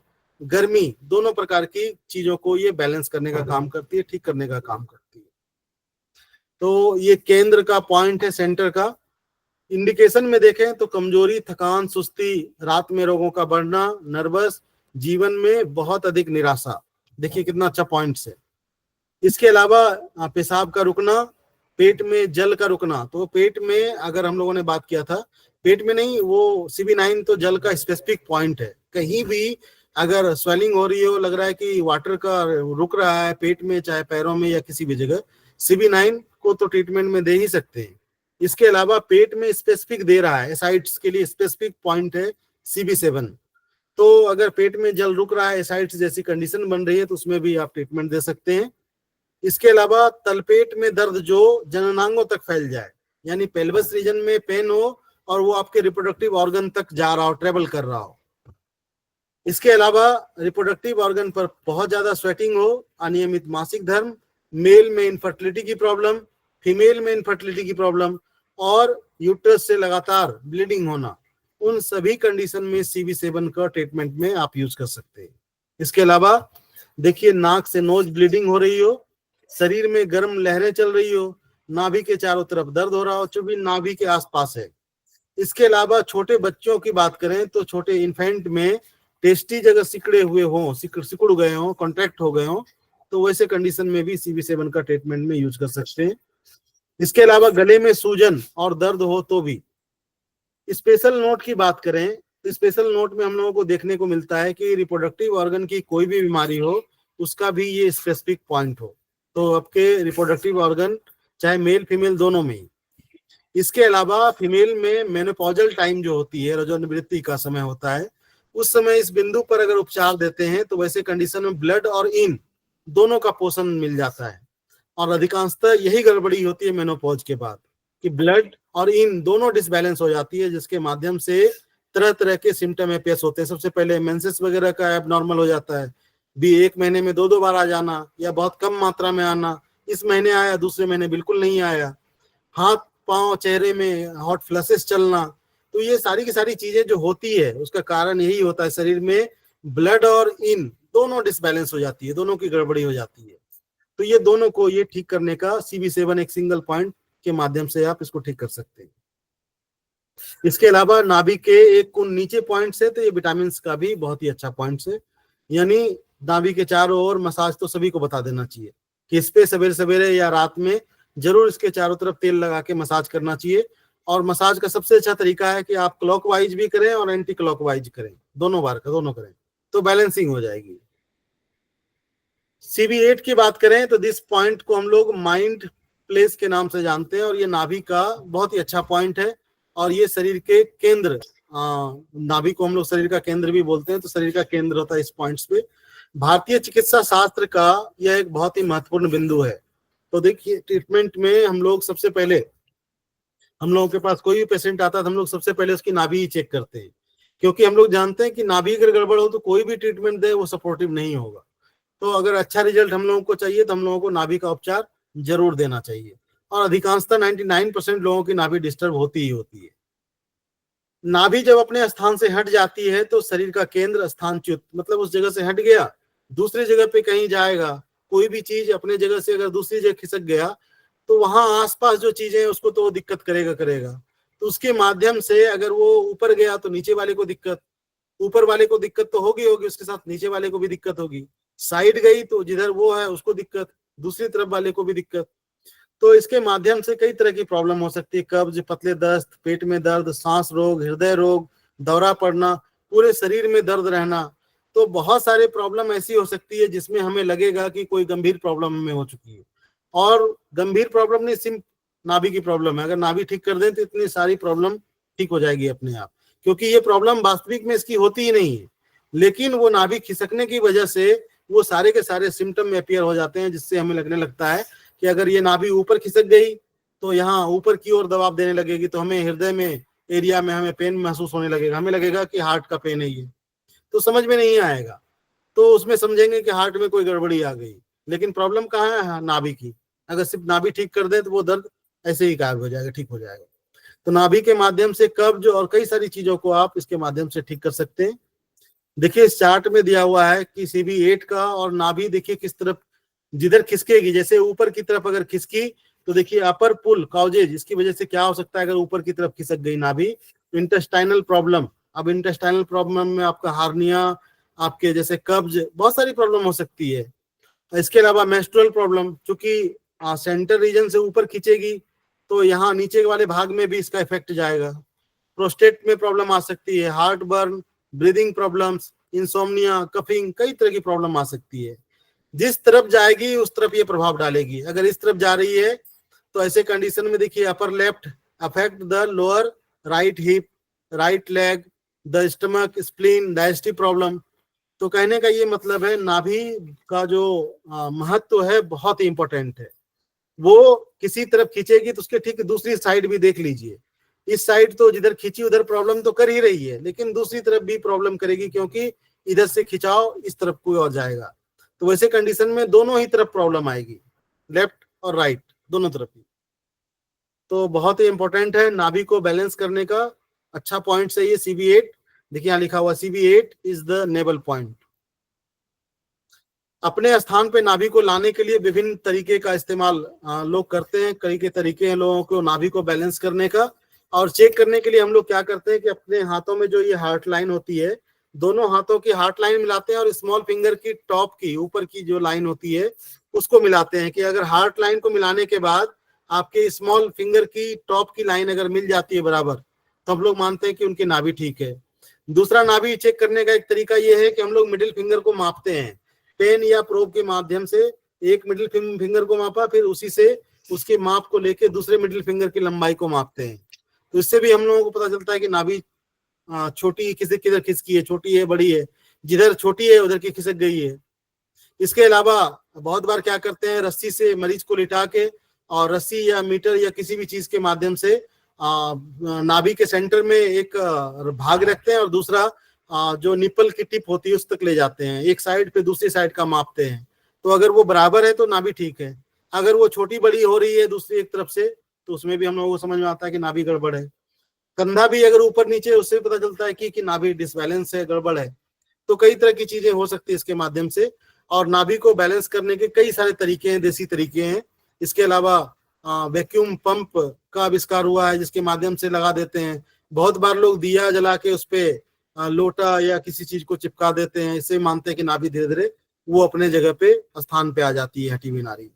गर्मी, दोनों प्रकार की चीजों को ये बैलेंस करने का काम करती है, ठीक करने का काम करती है। तो ये केंद्र का पॉइंट है, सेंटर का। इंडिकेशन में देखें तो कमजोरी, थकान, सुस्ती, रात में रोगों का बढ़ना, नर्वस, जीवन में बहुत अधिक निराशा। देखिए कितना अच्छा पॉइंट्स है। इसके अलावा पेशाब का रुकना, पेट में जल का रुकना। तो पेट में अगर हम लोगों ने बात किया था, पेट में नहीं, वो CB9 तो जल का स्पेसिफिक पॉइंट है। कहीं भी अगर स्वेलिंग हो रही हो, लग रहा है कि वाटर का रुक रहा है पेट में, चाहे पैरों में या किसी भी जगह, CB9 को तो ट्रीटमेंट में दे ही सकते हैं। इसके अलावा पेट में स्पेसिफिक दे रहा है, एसाइड्स के लिए स्पेसिफिक पॉइंट है CB7। तो अगर पेट में जल रुक रहा है, एसाइड्स जैसी कंडीशन बन रही है, तो उसमें भी आप ट्रीटमेंट दे सकते हैं। इसके अलावा तलपेट में दर्द जो जननांगों तक फैल जाए, यानी पेल्विस रीजन में पेन हो और वो आपके रिप्रोडक्टिव ऑर्गन तक जा रहा हो, ट्रेवल कर रहा हो। इसके अलावा रिप्रोडक्टिव ऑर्गन पर बहुत ज्यादा स्वेटिंग हो, अनियमित मासिक धर्म, मेल में इनफर्टिलिटी की प्रॉब्लम, फीमेल में इनफर्टिलिटी की प्रॉब्लम, और यूट्रस से लगातार ब्लीडिंग होना, उन सभी कंडीशन में CB7 का ट्रीटमेंट में आप यूज कर सकते हैं। इसके अलावा देखिए नाक से नोज ब्लीडिंग हो रही हो, शरीर में गर्म लहरें चल रही हो, नाभि के चारों तरफ दर्द हो रहा हो, जो भी नाभि के आसपास है। इसके अलावा छोटे बच्चों की बात करें तो छोटे इन्फेंट में टेस्टीज अगर सिकड़े हुए हों, सिकुड़ गए हों, कॉन्ट्रैक्ट हो गए हों, तो वैसे कंडीशन में भी CB7 का ट्रीटमेंट में यूज कर सकते हैं। इसके अलावा गले में सूजन और दर्द हो तो भी। स्पेशल नोट की बात करें तो स्पेशल नोट में हम लोगों को देखने को मिलता है कि रिप्रोडक्टिव ऑर्गन की कोई भी बीमारी हो, उसका भी ये स्पेसिफिक पॉइंट हो, तो आपके रिप्रोडक्टिव ऑर्गन चाहे मेल फीमेल दोनों में ही। इसके अलावा फीमेल में मेनोपॉजल टाइम जो होती है, रजोनिवृत्ति का समय होता है, उस समय इस बिंदु पर अगर उपचार देते हैं तो वैसे कंडीशन में ब्लड और इन दोनों का पोषण मिल जाता है। और अधिकांशतः यही गड़बड़ी होती है मेनोपॉज के बाद, कि ब्लड और इन दोनों डिसबैलेंस हो जाती है, जिसके माध्यम से तरह तरह के सिम्टम पेश होते हैं। सबसे पहले मेंसेस वगैरह का एबनॉर्मल हो जाता है, भी 1 महीने में 2 बार आ जाना या बहुत कम मात्रा में आना, इस महीने आया दूसरे महीने बिल्कुल नहीं आया, हाथ पांव चेहरे में हॉट फ्लशेस चलना। तो ये सारी की सारी चीजें जो होती है उसका कारण यही होता है, शरीर में ब्लड और इन दोनों डिसबैलेंस हो जाती है, दोनों की गड़बड़ी हो जाती है। तो ये दोनों को ये ठीक करने का CB7 एक सिंगल पॉइंट के माध्यम से आप इसको ठीक कर सकते हैं। इसके अलावा नाभि के 1 कोण नीचे पॉइंट्स है, तो ये विटामिन का भी बहुत ही अच्छा पॉइंट्स है। यानी नाभि के चारों ओर मसाज तो सभी को बता देना चाहिए कि इस पे सवेरे सवेरे या रात में जरूर इसके चारों तरफ तेल लगा के मसाज करना चाहिए। और मसाज का सबसे अच्छा तरीका है कि आप क्लॉकवाइज भी करें और एंटी क्लॉकवाइज करें, दोनों बार का दोनों करें, तो बैलेंसिंग हो जाएगी। CB8 की बात करें तो दिस पॉइंट को हम लोग माइंड प्लेस के नाम से जानते हैं, और ये नाभि का बहुत ही अच्छा पॉइंट है। और ये शरीर के केंद्र, नाभि को हम लोग शरीर का केंद्र भी बोलते हैं, तो शरीर का केंद्र होता है इस पॉइंट्स पे। भारतीय चिकित्सा शास्त्र का यह एक बहुत ही महत्वपूर्ण बिंदु है। तो देखिए ट्रीटमेंट में हम लोग सबसे पहले, हम लोगों के पास कोई भी पेशेंट आता है तो हम लोग सबसे पहले उसकी नाभि ही चेक करते हैं, क्योंकि हम लोग जानते हैं कि नाभि अगर गड़बड़ हो तो कोई भी ट्रीटमेंट दे वो सपोर्टिव नहीं होगा। तो अगर अच्छा रिजल्ट हम लोगों को चाहिए तो हम लोगों को नाभि का उपचार जरूर देना चाहिए। और अधिकांशतः 99% लोगों की नाभि डिस्टर्ब होती ही होती है। नाभि जब अपने स्थान से हट जाती है तो शरीर का केंद्र स्थानच्युत, मतलब उस जगह से हट गया, दूसरी जगह पे कहीं जाएगा। कोई भी चीज अपने जगह से अगर दूसरी जगह खिसक गया तो वहां आसपास जो चीजें हैं उसको तो वो दिक्कत करेगा। तो उसके माध्यम से अगर वो ऊपर गया तो नीचे वाले को दिक्कत, ऊपर वाले को दिक्कत तो होगी, उसके साथ नीचे वाले को भी दिक्कत होगी। साइड गई तो जिधर वो है उसको दिक्कत, दूसरी तरफ वाले को भी दिक्कत। तो इसके माध्यम से कई तरह की प्रॉब्लम हो सकती है, कब्ज, पतले दस्त, पेट में दर्द, सांस रोग, हृदय रोग, दौरा पड़ना, पूरे शरीर में दर्द रहना, तो बहुत सारे प्रॉब्लम ऐसी हो सकती है जिसमें हमें लगेगा कि कोई गंभीर प्रॉब्लम हमें हो चुकी है। और गंभीर प्रॉब्लम नहीं, सिर्फ नाभि की प्रॉब्लम है। अगर नाभि ठीक कर दें तो इतनी सारी प्रॉब्लम ठीक हो जाएगी अपने आप, क्योंकि ये प्रॉब्लम वास्तविक में इसकी होती ही नहीं है, लेकिन वो नाभि खिसकने की वजह से वो सारे के सारे सिम्टम में अपीयर हो जाते हैं, जिससे हमें लगने लगता है कि अगर ये नाभि ऊपर खिसक गई तो यहाँ ऊपर की ओर दबाव देने लगेगी, तो हमें हृदय में एरिया में हमें पेन महसूस होने लगेगा, हमें लगेगा कि हार्ट का पेन है ये, तो समझ में नहीं आएगा, तो उसमें समझेंगे कि हार्ट में कोई गड़बड़ी आ गई, लेकिन प्रॉब्लम कहाँ है? हाँ, नाभि की। अगर सिर्फ नाभि ठीक कर दे तो वो दर्द ऐसे ही गायब हो जाएगा, ठीक हो जाएगा। तो नाभि के माध्यम से कब्ज और कई सारी चीजों को आप इसके माध्यम से ठीक कर सकते हैं। देखिए इस चार्ट में दिया हुआ है कि CB8 का और नाभि देखिए किस तरफ जिधर खिसकेगी, जैसे ऊपर की तरफ अगर खिसकी तो देखिए अपर पुल काउजेज, इसकी वजह से क्या हो सकता है अगर ऊपर की तरफ खिसक गई नाभि? Intestinal problem. अब इंटेस्टाइनल प्रॉब्लम में आपका हार्निया, आपके जैसे कब्ज, बहुत सारी प्रॉब्लम हो सकती है। इसके अलावा मेंस्ट्रुअल प्रॉब्लम, चूंकि सेंटर रीजन से ऊपर खींचेगी तो यहाँ नीचे वाले भाग में भी इसका इफेक्ट जाएगा। प्रोस्टेट में प्रॉब्लम आ सकती है, heart burn, breathing problems, insomnia, coughing, कई तरह की प्रॉब्लम आ सकती है। जिस तरफ जाएगी उस तरफ ये प्रभाव डालेगी। अगर इस तरफ जा रही है तो ऐसे कंडीशन में देखिए upper left affect the lower right hip, right leg, the stomach, spleen, digestive problem. तो कहने का ये मतलब है नाभि का जो महत्व है बहुत ही इंपॉर्टेंट है। वो किसी तरफ खींचेगी तो उसके ठीक दूसरी साइड भी देख लीजिए। इस साइड तो जिधर खींची उधर प्रॉब्लम तो कर ही रही है, लेकिन दूसरी तरफ भी प्रॉब्लम करेगी, क्योंकि इधर से खिंचाओ इस तरफ कोई और जाएगा। तो वैसे कंडीशन में दोनों ही तरफ प्रॉब्लम आएगी, लेफ्ट और राइट दोनों तरफ ही। तो बहुत ही इंपॉर्टेंट है नाभि को बैलेंस करने का। अच्छा पॉइंट है ये CB8। देखिए यहाँ लिखा हुआ CB8 इज द नेबल पॉइंट। अपने स्थान पे नाभि को लाने के लिए विभिन्न तरीके का इस्तेमाल लोग करते हैं। कई के तरीके हैं लोगों को नाभि को बैलेंस करने का। और चेक करने के लिए हम लोग क्या करते हैं कि अपने हाथों में जो ये हार्ट लाइन होती है, दोनों हाथों की हार्ट लाइन मिलाते हैं और स्मॉल फिंगर की टॉप की ऊपर की जो लाइन होती है उसको मिलाते हैं। कि अगर हार्ट लाइन को मिलाने के बाद आपके स्मॉल फिंगर की टॉप की लाइन अगर मिल जाती है बराबर, तो हम लोग मानते हैं कि उनकी नाभि ठीक है। दूसरा नाभि चेक करने का एक तरीका ये है कि हम लोग मिडिल फिंगर को मापते हैं पेन या प्रोब के माध्यम से। एक मिडिल फिंगर को मापा, फिर उसी से उसके माप को लेके दूसरे मिडिल फिंगर की लंबाई को मापते हैं। तो इससे भी हम लोगों को पता चलता है कि नाभि छोटी किधर खिसकी है, छोटी है बड़ी है, जिधर छोटी है उधर की खिसक गई है। इसके अलावा बहुत बार क्या करते हैं, रस्सी से मरीज को लिटा के और रस्सी या मीटर या किसी भी चीज के माध्यम से नाभि के सेंटर में एक भाग रखते हैं और दूसरा जो निपल की टिप होती है उस तक ले जाते हैं। एक साइड पे दूसरी साइड का मापते हैं। तो अगर वो बराबर है तो नाभि ठीक है। अगर वो छोटी बड़ी हो रही है दूसरी एक तरफ से, तो उसमें भी हम लोगों को समझ में आता है कि नाभि गड़बड़ है। कंधा भी अगर ऊपर नीचे, उससे पता चलता है कि नाभि डिसबैलेंस है, गड़बड़ है। तो कई तरह की चीजें हो सकती है इसके माध्यम से। और नाभि को बैलेंस करने के कई सारे तरीके हैं, देसी तरीके हैं। इसके अलावा वैक्यूम पंप का आविष्कार हुआ है जिसके माध्यम से लगा देते हैं। बहुत बार लोग दिया जला के उस पे लोटा या किसी चीज को चिपका देते हैं। इससे मानते हैं कि नाभि धीरे धीरे वो अपने जगह पे स्थान पे आ जाती है, हटी हुई नारी।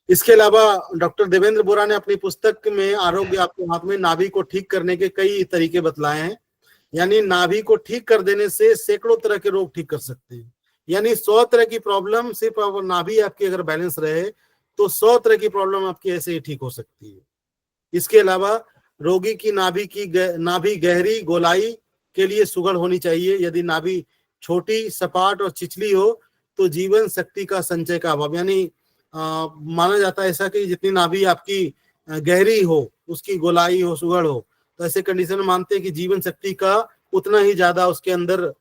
इसके अलावा डॉक्टर देवेंद्र बोरा ने अपनी पुस्तक में आरोग्य आपके हाथ में नाभि को ठीक करने के कई तरीके बतलाए हैं। यानी नाभि को ठीक कर देने से सैकड़ों तरह के रोग ठीक कर सकते हैं। यानी 100 तरह की प्रॉब्लम, सिर्फ नाभि आपकी अगर बैलेंस रहे तो 100 तरह की प्रॉब्लम आपकी ऐसे ही ठीक हो सकती है। इसके अलावा रोगी की नाभि गहरी गोलाई के लिए सुगढ़ होनी चाहिए। यदि नाभि छोटी, सपाट और छिछली हो तो जीवन शक्ति का संचय का अभाव। यानी माना जाता है ऐसा कि जितनी नाभि आपकी गहरी हो, उसकी गोलाई हो, सुगढ़ हो, तो ऐसे कंडीशन में मानते हैं कि जीवन शक्ति का उतना ही ज्यादा उसके अंदर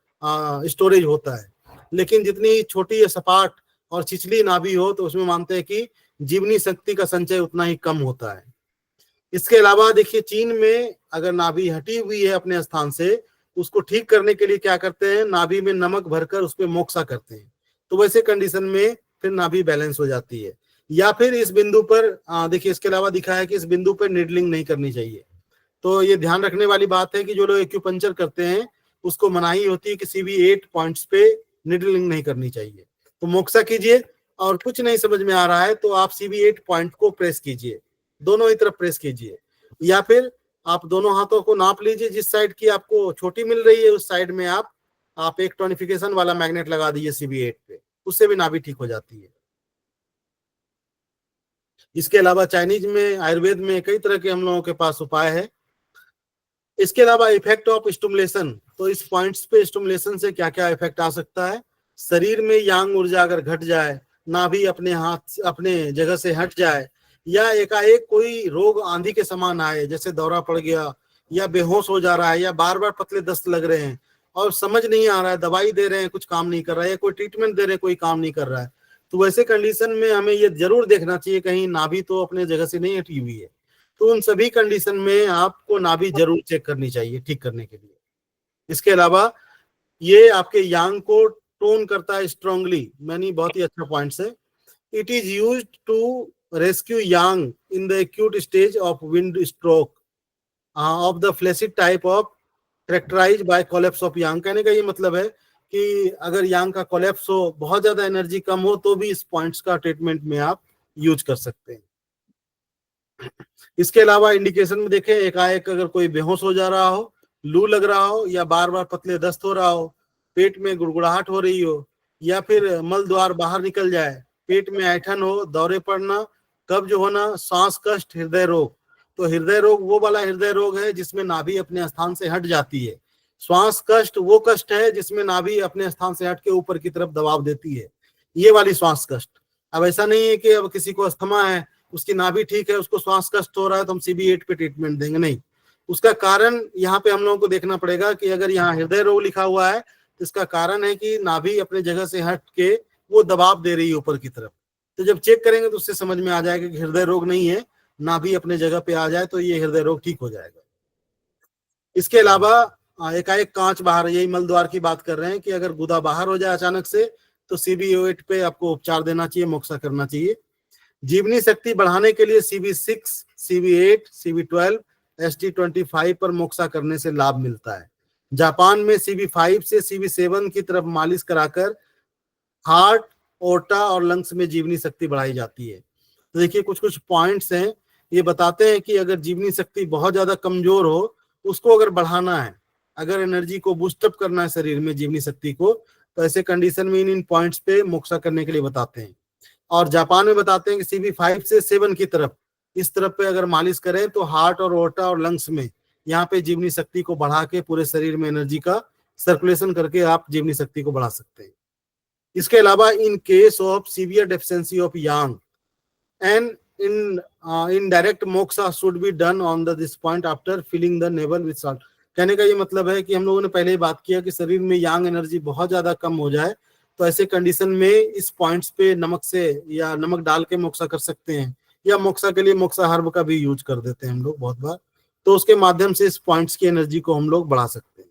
स्टोरेज होता है। लेकिन जितनी छोटी या सपाट और छिछली नाभि हो तो उसमें मानते हैं कि जीवनी शक्ति का संचय उतना ही कम होता है। इसके अलावा देखिए चीन में अगर नाभि हटी हुई है अपने स्थान से, उसको ठीक करने के लिए क्या करते हैं, नाभि में नमक भरकर उस पर मोक्सा करते हैं। तो वैसे कंडीशन में फिर नाभि बैलेंस हो जाती है। या फिर इस बिंदु पर देखिए इसके अलावा दिखा है कि इस बिंदु पर निडलिंग नहीं करनी चाहिए। तो ये ध्यान रखने वाली बात है कि जो लोग एक्यूपंक्चर करते हैं उसको मनाही होती है कि CB8 पॉइंट्स पे निडलिंग नहीं करनी चाहिए। तो मोक्सा कीजिए, और कुछ नहीं समझ में आ रहा है तो आप CB8 पॉइंट को प्रेस कीजिए, दोनों ही तरफ प्रेस कीजिए। या फिर आप दोनों हाथों को नाप लीजिए, जिस साइड की आपको छोटी मिल रही है उस साइड में आप एक टोनिफिकेशन वाला मैग्नेट लगा दीजिए CB8 पे, उससे भी नाभि ठीक हो जाती है। इसके अलावा चाइनीज में, आयुर्वेद में कई तरह के हम लोगों के पास उपाय है। इसके अलावा इफेक्ट ऑफ स्टिमुलेशन, तो इस पॉइंट्स पे स्टिमुलेशन से क्या क्या इफेक्ट आ सकता है। शरीर में यांग ऊर्जा अगर घट जाए, नाभि अपने हाथ अपने जगह से हट जाए, या एकाएक कोई रोग आंधी के समान आए, जैसे दौरा पड़ गया, या बेहोश हो जा रहा है, या बार बार पतले दस्त लग रहे हैं और समझ नहीं आ रहा है, दवाई दे रहे हैं कुछ काम नहीं कर रहा है, या कोई ट्रीटमेंट दे रहे हैं कोई काम नहीं कर रहा है, तो वैसे कंडीशन में हमें ये जरूर देखना चाहिए कहीं नाभि तो अपने जगह से नहीं हटी हुई है। तो उन सभी कंडीशन में आपको नाभि जरूर चेक करनी चाहिए ठीक करने के लिए। इसके अलावा ये आपके यांग को टोन करता है स्ट्रांगली, मैंने बहुत ही अच्छा पॉइंट्स है। It is used to rescue yang in the acute stage of wind stroke of the flaccid type of characterize by collapse of yang. कहने का ये मतलब है कि अगर यांग का कोलैप्स हो, बहुत ज्यादा एनर्जी कम हो, तो भी इस पॉइंट्स का ट्रीटमेंट में आप यूज कर सकते हैं। इसके अलावा इंडिकेशन में देखें, एकाएक अगर कोई बेहोश हो जा रहा हो, लू लग रहा हो, या बार बार पतले दस्त हो रहा हो, पेट में गुड़गुड़ाहट हो रही हो, या फिर मल द्वार बाहर निकल जाए, पेट में ऐंठन हो, दौरे पड़ना, कब्ज होना, सांस कष्ट, हृदय रोग। तो हृदय रोग वो वाला हृदय रोग है जिसमें नाभि अपने स्थान से हट जाती है। श्वास कष्ट वो कष्ट है जिसमें नाभि अपने स्थान से हट के ऊपर की तरफ दबाव देती है, ये वाली श्वास कष्ट। अब ऐसा नहीं है कि अब किसी को अस्थमा है, उसकी नाभि ठीक है, उसको श्वास कष्ट हो रहा है तो हम CB8 पे ट्रीटमेंट देंगे, नहीं। उसका कारण यहाँ पे हम लोगों को देखना पड़ेगा कि अगर यहाँ हृदय रोग लिखा हुआ है तो इसका कारण है कि नाभि अपने जगह से हट के वो दबाव दे रही है ऊपर की तरफ। तो जब चेक करेंगे तो उससे समझ में आ जाएगा कि हृदय रोग नहीं है, नाभि अपने जगह पे आ जाए तो ये हृदय रोग ठीक हो जाएगा। इसके अलावा एकाएक कांच बाहर, यही मल द्वार की बात कर रहे हैं कि अगर गुदा बाहर हो जाए अचानक से तो CB8 पे आपको उपचार देना चाहिए, मोक्सा करना चाहिए। जीवनी शक्ति बढ़ाने के लिए CB6, CB8, CB12, ST25 पर मोक्सा करने से लाभ मिलता है। जापान में CB5 से CB7 की तरफ मालिश कराकर हार्ट, ओर्टा और लंग्स में जीवनी शक्ति बढ़ाई जाती है। तो देखिए कुछ कुछ पॉइंट्स हैं, ये बताते हैं कि अगर जीवनी शक्ति बहुत ज्यादा कमजोर हो, उसको अगर बढ़ाना है, अगर एनर्जी को बूस्टअप करना है शरीर में जीवनी शक्ति को, तो ऐसे कंडीशन में इन पॉइंट्स पे मोक्सा करने के लिए बताते हैं। और जापान में बताते हैं कि CB5 से 7 की तरफ, इस तरफ पे अगर मालिश करें तो हार्ट और ओर्टा और लंग्स में यहाँ पे जीवनी शक्ति को बढ़ा के पूरे शरीर में एनर्जी का सर्कुलेशन करके आप जीवनी शक्ति को बढ़ा सकते हैं। इसके अलावा in case of severe deficiency of yang and in direct moxa should be done on this point after filling the navel with salt. कहने का ये मतलब है कि हम लोगों ने पहले ही बात किया कि शरीर में यांग एनर्जी बहुत ज्यादा कम हो जाए तो ऐसे कंडीशन में इस पॉइंट्स पे नमक से या नमक डाल के मोक्सा कर सकते हैं, या मोक्सा के लिए मोक्सा हर्ब का भी यूज कर देते हैं हम लोग बहुत बार, तो उसके माध्यम से इस पॉइंट्स की एनर्जी को हम लोग बढ़ा सकते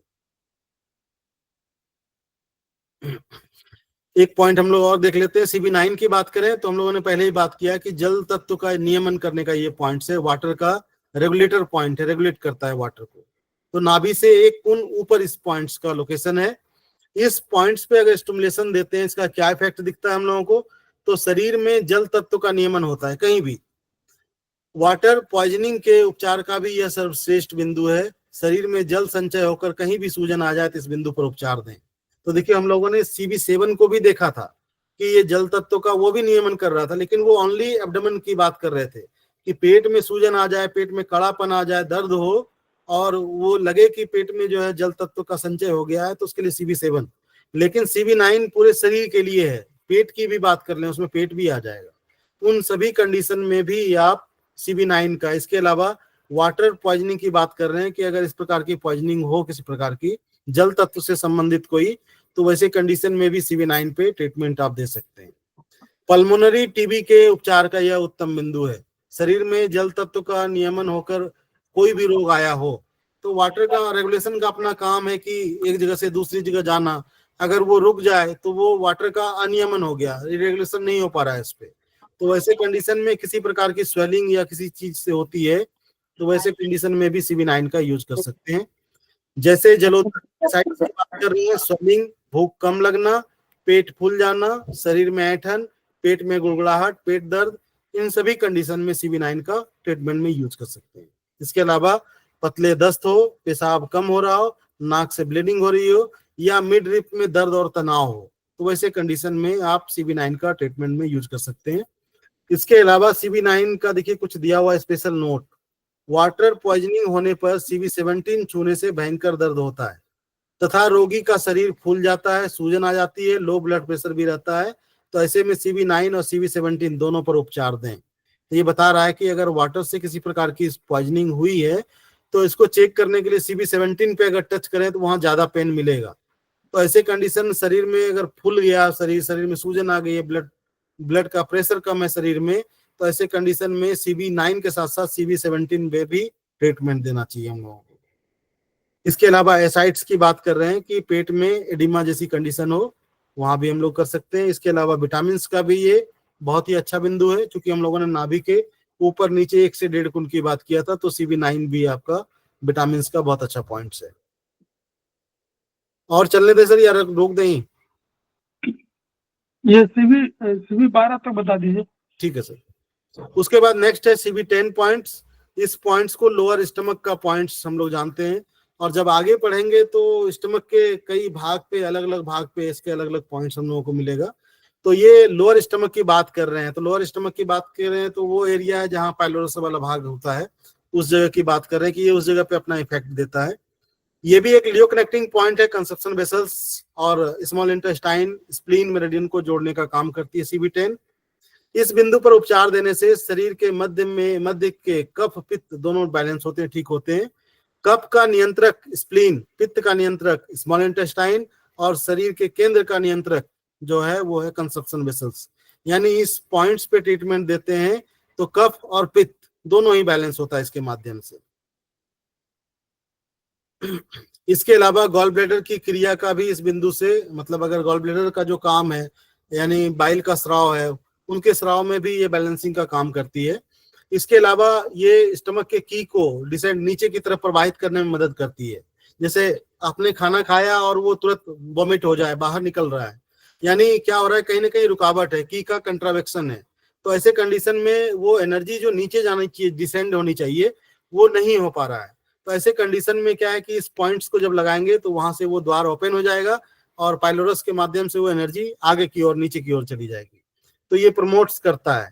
हैं। एक पॉइंट हम लोग और देख लेते हैं, CB9 की बात करें तो हम लोगों ने पहले ही बात किया कि जल तत्व का नियमन करने का ये पॉइंट है, वाटर का रेगुलेटर पॉइंट है, रेगुलेट करता है वाटर को। तो नाभि से एक कुन ऊपर इस पॉइंट्स का लोकेशन है। इस पॉइंट्स पे अगर स्टिमुलेशन देते हैं, इसका क्या इफेक्ट दिखता है हम लोगों को, तो शरीर में जल तत्व का नियमन होता है कहीं भी। वाटर पॉइजनिंग के उपचार का भी यह सर्वश्रेष्ठ बिंदु है। शरीर में जल संचय होकर कहीं भी सूजन आ जाए तो इस बिंदु पर उपचार दें। तो देखिए हम लोगों ने CB7 को भी देखा था कि ये जल तत्व का वो भी नियमन कर रहा था, लेकिन वो ओनली एब्डोमेन की बात कर रहे थे कि पेट में सूजन आ जाए, पेट में कड़ापन आ जाए, दर्द हो और वो लगे कि पेट में जो है जल तत्व का संचय हो गया है, तो उसके लिए CB7। लेकिन CB9 पूरे शरीर के लिए है, पेट की भी बात कर लें उसमें पेट भी आ जाएगा। उन सभी कंडीशन में भी आप CB9 का, इसके अलावा वाटर पॉइजनिंग की बात कर रहे हैं कि अगर इस प्रकार की पॉइजनिंग हो किसी प्रकार की जल तत्व से संबंधित कोई, तो वैसे कंडीशन में भी CB9 पे ट्रीटमेंट आप दे सकते हैं। पल्मोनरी TB के उपचार का यह उत्तम बिंदु है। शरीर में जल तत्व का नियमन होकर कोई भी रोग आया हो तो वाटर का रेगुलेशन का अपना काम है कि एक जगह से दूसरी जगह जाना, अगर वो रुक जाए तो वो वाटर का अनियमन हो गया, रेगुलेशन नहीं हो पा रहा है इस पे। तो वैसे कंडीशन में किसी प्रकार की स्वेलिंग या किसी चीज से होती है तो वैसे कंडीशन में भी CB9 का यूज कर सकते हैं। जैसे जलोदर साइड से बात कर रही है, स्वेलिंग, भूख कम लगना, पेट फूल जाना, शरीर में ऐंठन, पेट में गुड़गुड़ाहट, पेट दर्द, इन सभी कंडीशन में CB9 का ट्रीटमेंट में यूज कर सकते हैं। इसके अलावा पतले दस्त हो, पेशाब कम हो रहा हो, नाक से ब्लीडिंग हो रही हो, या मिड रिप में दर्द और तनाव हो, तो वैसे कंडीशन में आप CB9 का ट्रीटमेंट में यूज कर सकते हैं। इसके अलावा CB9 का देखिए कुछ दिया हुआ स्पेशल नोट, वाटर पॉइजनिंग होने पर CB17 छूने से भयंकर दर्द होता है तथा रोगी का शरीर फूल जाता है, सूजन आ जाती है, लो ब्लड प्रेशर भी रहता है। तो ऐसे में CB9 और CB17 दोनों पर उपचार दें। तो ये बता रहा है कि अगर वाटर से किसी प्रकार की पॉइजनिंग हुई है तो इसको चेक करने के लिए CB17 पे अगर टच करें तो वहां ज्यादा पेन मिलेगा। तो ऐसे कंडीशन शरीर में अगर फूल गया, शरीर में सूजन आ गई है, ब्लड का प्रेशर कम है शरीर में, तो ऐसे कंडीशन में CB9 के साथ साथ CB17 पे भी ट्रीटमेंट देना चाहिए हम लोगों को। इसके अलावा एसाइड्स की बात कर रहे हैं कि पेट में एडिमा जैसी कंडीशन हो, वहां भी हम लोग कर सकते हैं। इसके अलावा विटामिन का भी ये बहुत ही अच्छा बिंदु है, क्योंकि हम लोगों ने नाभि के ऊपर नीचे 1 से 1.5 गुण की बात किया था, तो CB9 भी आपका विटामिन का बहुत अच्छा पॉइंट है। और चलने दे सर, यार रोक दें? ये CB12 तक बता दीजिए। ठीक है सर। उसके बाद नेक्स्ट है CB10 पॉइंट्स। इस पॉइंट्स को लोअर स्टमक का पॉइंट्स हम लोग जानते हैं, और जब आगे पढ़ेंगे तो स्टमक के कई भाग पे, अलग अलग भाग पे इसके अलग अलग पॉइंट्स हम लोगों को मिलेगा। तो ये लोअर स्टमक की बात कर रहे हैं, तो लोअर स्टमक की बात कर रहे हैं तो वो एरिया है जहाँ पाइलोरस वाला भाग होता है, उस जगह की बात कर रहे हैं कि ये उस जगह पे अपना इफेक्ट देता है। ये भी एक लियो कनेक्टिंग पॉइंट है, कंसेप्शन वेसल्स और स्मॉल इंटेस्टाइन, स्प्लीन, मेरिडियन को जोड़ने का काम करती है CB10। इस बिंदु पर उपचार देने से शरीर के मध्य के कफ पित्त दोनों बैलेंस होते हैं, ठीक होते हैं। कफ का नियंत्रक स्प्लीन, पित्त का नियंत्रक स्मॉल इंटेस्टाइन, और शरीर के केंद्र का नियंत्रक जो है वो है कंसेप्शन वेसल्स। यानी इस पॉइंट्स पे ट्रीटमेंट देते हैं तो कफ और पित्त दोनों ही बैलेंस होता है इसके माध्यम से। इसके अलावा गॉल ब्लैडर की क्रिया का भी इस बिंदु से, मतलब अगर गॉल ब्लैडर का जो काम है यानी बाइल का स्राव है, उनके स्राव में भी ये बैलेंसिंग का काम करती है। इसके अलावा ये स्टमक के की को डिसेंड नीचे की तरफ प्रवाहित करने में मदद करती है। जैसे आपने खाना खाया और वो तुरंत वोमिट हो जाए, बाहर निकल रहा है, यानी क्या हो रहा है, कहीं ना कहीं रुकावट है, की का कंट्रावेक्शन है। तो ऐसे कंडीशन में वो एनर्जी जो नीचे जानी चाहिए, डिसेंड होनी चाहिए, वो नहीं हो पा रहा है। तो ऐसे कंडीशन में क्या है कि इस पॉइंट्स को जब लगाएंगे तो वहां से वो द्वार ओपन हो जाएगा और पाइलोरस के माध्यम से वो एनर्जी आगे की ओर, नीचे की ओर चली जाएगी। तो ये प्रमोट्स करता है।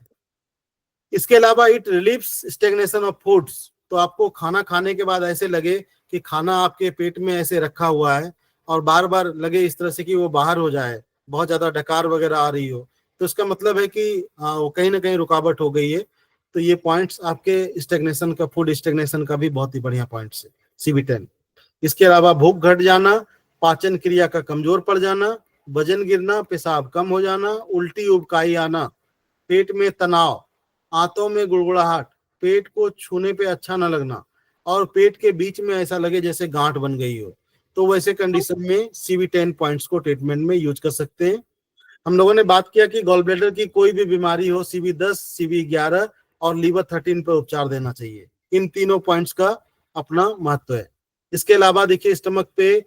इसके अलावा it relieves stagnation of foods. तो आपको खाना खाने के बाद ऐसे लगे कि खाना आपके पेट में ऐसे रखा हुआ है और बार बार लगे इस तरह से कि वो बाहर हो जाए, बहुत ज्यादा डकार वगैरह आ रही हो, तो इसका मतलब है कि वो कहीं ना कहीं रुकावट हो गई है। तो ये पॉइंट्स आपके स्टैग्नेशन का, फूड स्टैग्नेशन का भी बहुत ही बढ़िया पॉइंट्स है CB10। इसके अलावा भूख घट जाना, पाचन क्रिया का कमजोर पड़ जाना, वजन गिरना, पेशाब कम हो जाना, उल्टी उबकाई आना, पेट में तनाव, आंतों में गुड़गुड़ाहट, पेट को छूने पे अच्छा न लगना, और पेट के बीच में ऐसा लगे जैसे गांठ बन गई हो, तो वैसे कंडीशन में CB10 पॉइंट्स को ट्रीटमेंट में यूज कर सकते हैं। हम लोगों ने बात किया कि गॉल ब्लैडर की कोई भी बीमारी हो, CB10, CB11 और लीवर 13 पर उपचार देना चाहिए। इन तीनों पॉइंट्स का अपना महत्व है। इसके अलावा देखिए स्टमक पे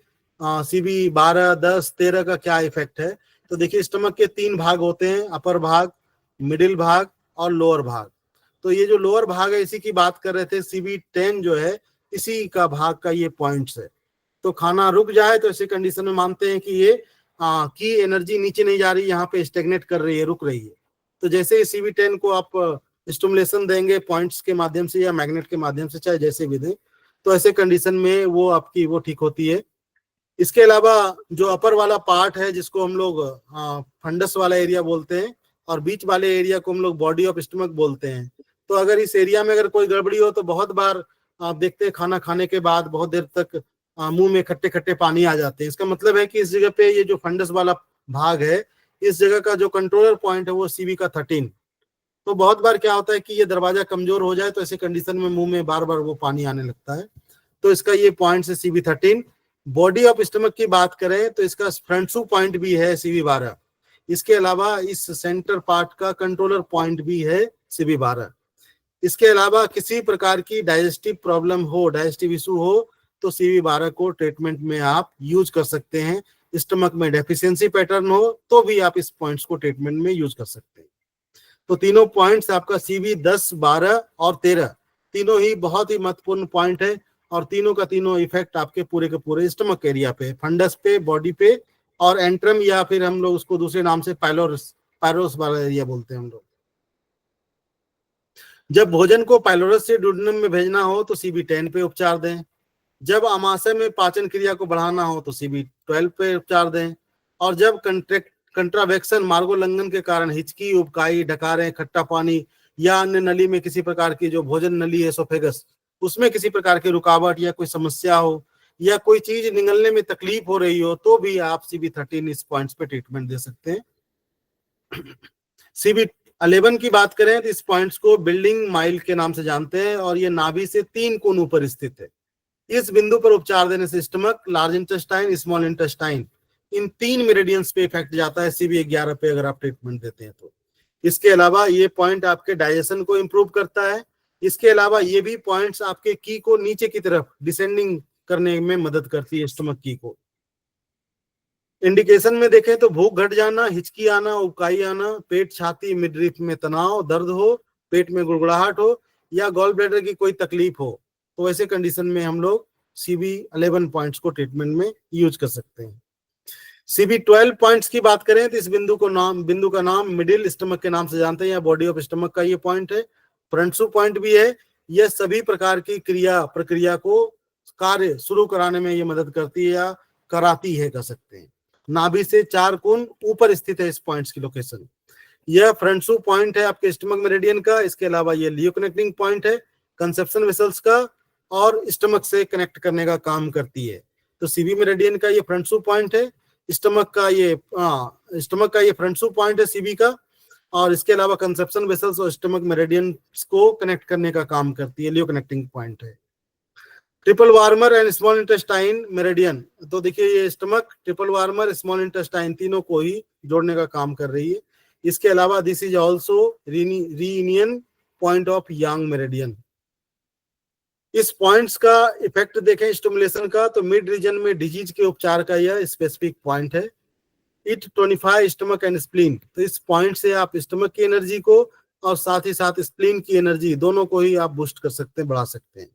CB12, 10, 13 का क्या इफेक्ट है। तो देखिए स्टमक के 3 भाग होते हैं, अपर भाग, मिडिल भाग और लोअर भाग। तो ये जो लोअर भाग है इसी की बात कर रहे थे। CB10 जो है इसी का भाग का ये पॉइंट्स है। तो खाना रुक जाए तो ऐसी कंडीशन में मानते हैं कि ये की एनर्जी नीचे नहीं जा रही, यहाँ पे स्टेगनेट कर रही है, रुक रही है। तो जैसे ही CB10 को आप स्टिमुलेशन देंगे पॉइंट्स के माध्यम से या मैग्नेट के माध्यम से, चाहे जैसे भी दें, तो ऐसे कंडीशन में वो आपकी वो ठीक होती है। इसके अलावा जो अपर वाला पार्ट है जिसको हम लोग फंडस वाला एरिया बोलते हैं, और बीच वाले एरिया को हम लोग बॉडी ऑफ स्टमक बोलते हैं। तो अगर इस एरिया में अगर कोई गड़बड़ी हो तो बहुत बार आप देखते हैं खाना खाने के बाद बहुत देर तक मुंह में खट्टे खट्टे पानी आ जाते हैं। इसका मतलब है कि इस जगह पे ये जो फंडस वाला भाग है, इस जगह का जो कंट्रोलर पॉइंट है वो CB का 13। तो बहुत बार क्या होता है कि ये दरवाजा कमजोर हो जाए तो ऐसे कंडीशन में मुंह में बार बार वो पानी आने लगता है। तो इसका ये पॉइंट है CB 13। बॉडी ऑफ स्टमक की बात करें तो इसका फ्रंटसू पॉइंट भी है CB 12। इसके अलावा इस सेंटर पार्ट का कंट्रोलर पॉइंट भी है CB 12। इसके अलावा किसी प्रकार की डाइजेस्टिव प्रॉब्लम हो, डाइजेस्टिव इशू हो, तो CB 12 को ट्रीटमेंट में आप यूज कर सकते हैं। स्टमक में डेफिशिएंसी पैटर्न हो तो भी आप इस पॉइंट्स को ट्रीटमेंट में यूज कर सकते हैं। तो तीनों पॉइंट्स आपका CB 10, 12 और 13 तीनों ही बहुत ही महत्वपूर्ण पॉइंट है और तीनों का तीनों इफेक्ट आपके पूरे के पूरे स्टमक एरिया पे, फंडस पे, बॉडी पे और एंट्रम, या फिर हम लोग उसको दूसरे नाम से पायलोरस वाला एरिया बोलते हैं हम लोग। जब भोजन को पायलोरस से डुओडेनम में भेजना हो तो CB10 पे उपचार दें। जब आमाशय में पाचन क्रिया को बढ़ाना हो तो CB12 पे उपचार दें। और जब कंट्रावेक्शन मार्गोल्लंघन के कारण हिचकी, उबकाई, डकारें, खट्टा पानी या अन्य नली में किसी प्रकार की जो भोजन नली है एसोफेगस, उसमें किसी प्रकार की रुकावट या कोई समस्या हो या कोई चीज निगलने में तकलीफ हो रही हो तो भी आप CB13 इस पॉइंट्स पे ट्रीटमेंट दे सकते हैं। CB11 की बात करें तो इस पॉइंट्स को बिल्डिंग माइल के नाम से जानते हैं और ये नाभि से 3 कोण ऊपर स्थित है। इस बिंदु पर उपचार देने से stomach, large intestine, small intestine, इन 3 मेरिडियंस पे इफेक्ट जाता है CB11 पे अगर आप ट्रीटमेंट देते हैं तो। इसके अलावा ये पॉइंट आपके डाइजेशन को इंप्रूव करता है। इसके अलावा ये भी पॉइंट्स आपके की को नीचे की तरफ डिसेंडिंग करने में मदद करती है, स्टमक की को। इंडिकेशन में देखें तो भूख घट जाना, हिचकी आना, उबकाई आना, पेट, छाती, मिडरीफ में तनाव, दर्द हो, पेट में गुड़गुड़ाहट हो या गॉल ब्लैडर की कोई तकलीफ हो, तो ऐसे कंडीशन में हम लोग CB11 पॉइंट्स को ट्रीटमेंट में यूज कर सकते हैं। CB12 पॉइंट्स की बात करें तो इस बिंदु का नाम मिडिल स्टमक के नाम से जानते हैं या बॉडी ऑफ स्टमक का ये पॉइंट है। फ्रंटसू पॉइंट भी है। यह सभी प्रकार की प्रक्रिया को कार्य शुरू कराने में ये मदद करती है या कराती है, कह सकते हैं। नाभि से 4 कोण ऊपर स्थित है इस पॉइंट्स की लोकेशन। यह फ्रंटसू पॉइंट है आपके स्टमक मेरिडियन का। इसके अलावा ये लियो कनेक्टिंग पॉइंट है कंसेप्शन वेसल्स का और स्टमक से कनेक्ट करने का काम करती है। तो CB मेरिडियन का ये फ्रंटसू पॉइंट है, स्टमक का ये फ्रंटसू पॉइंट है CB का, और इसके अलावा कंसेप्शन वेसल्स और स्टमक मेरिडियंस को कनेक्ट करने का काम करती है, लियो कनेक्टिंग पॉइंट है। Triple warmer and small intestine meridian, तो देखिए ये stomach, triple warmer, small intestine तीनों को ही जोड़ने का काम कर रही है। इसके अलावा this is also reunion point of Yang meridian. इस पॉइंट्स का इफेक्ट देखें स्टिमुलेशन का तो मिड रीजन में डिजीज के उपचार का यह स्पेसिफिक पॉइंट है। इट टोनिफाई स्टमक एंड स्प्लीन, तो इस पॉइंट से आप स्टमक की एनर्जी को और साथ ही साथ स्प्लीन की एनर्जी दोनों को ही आप बूस्ट कर सकते हैं, बढ़ा सकते हैं।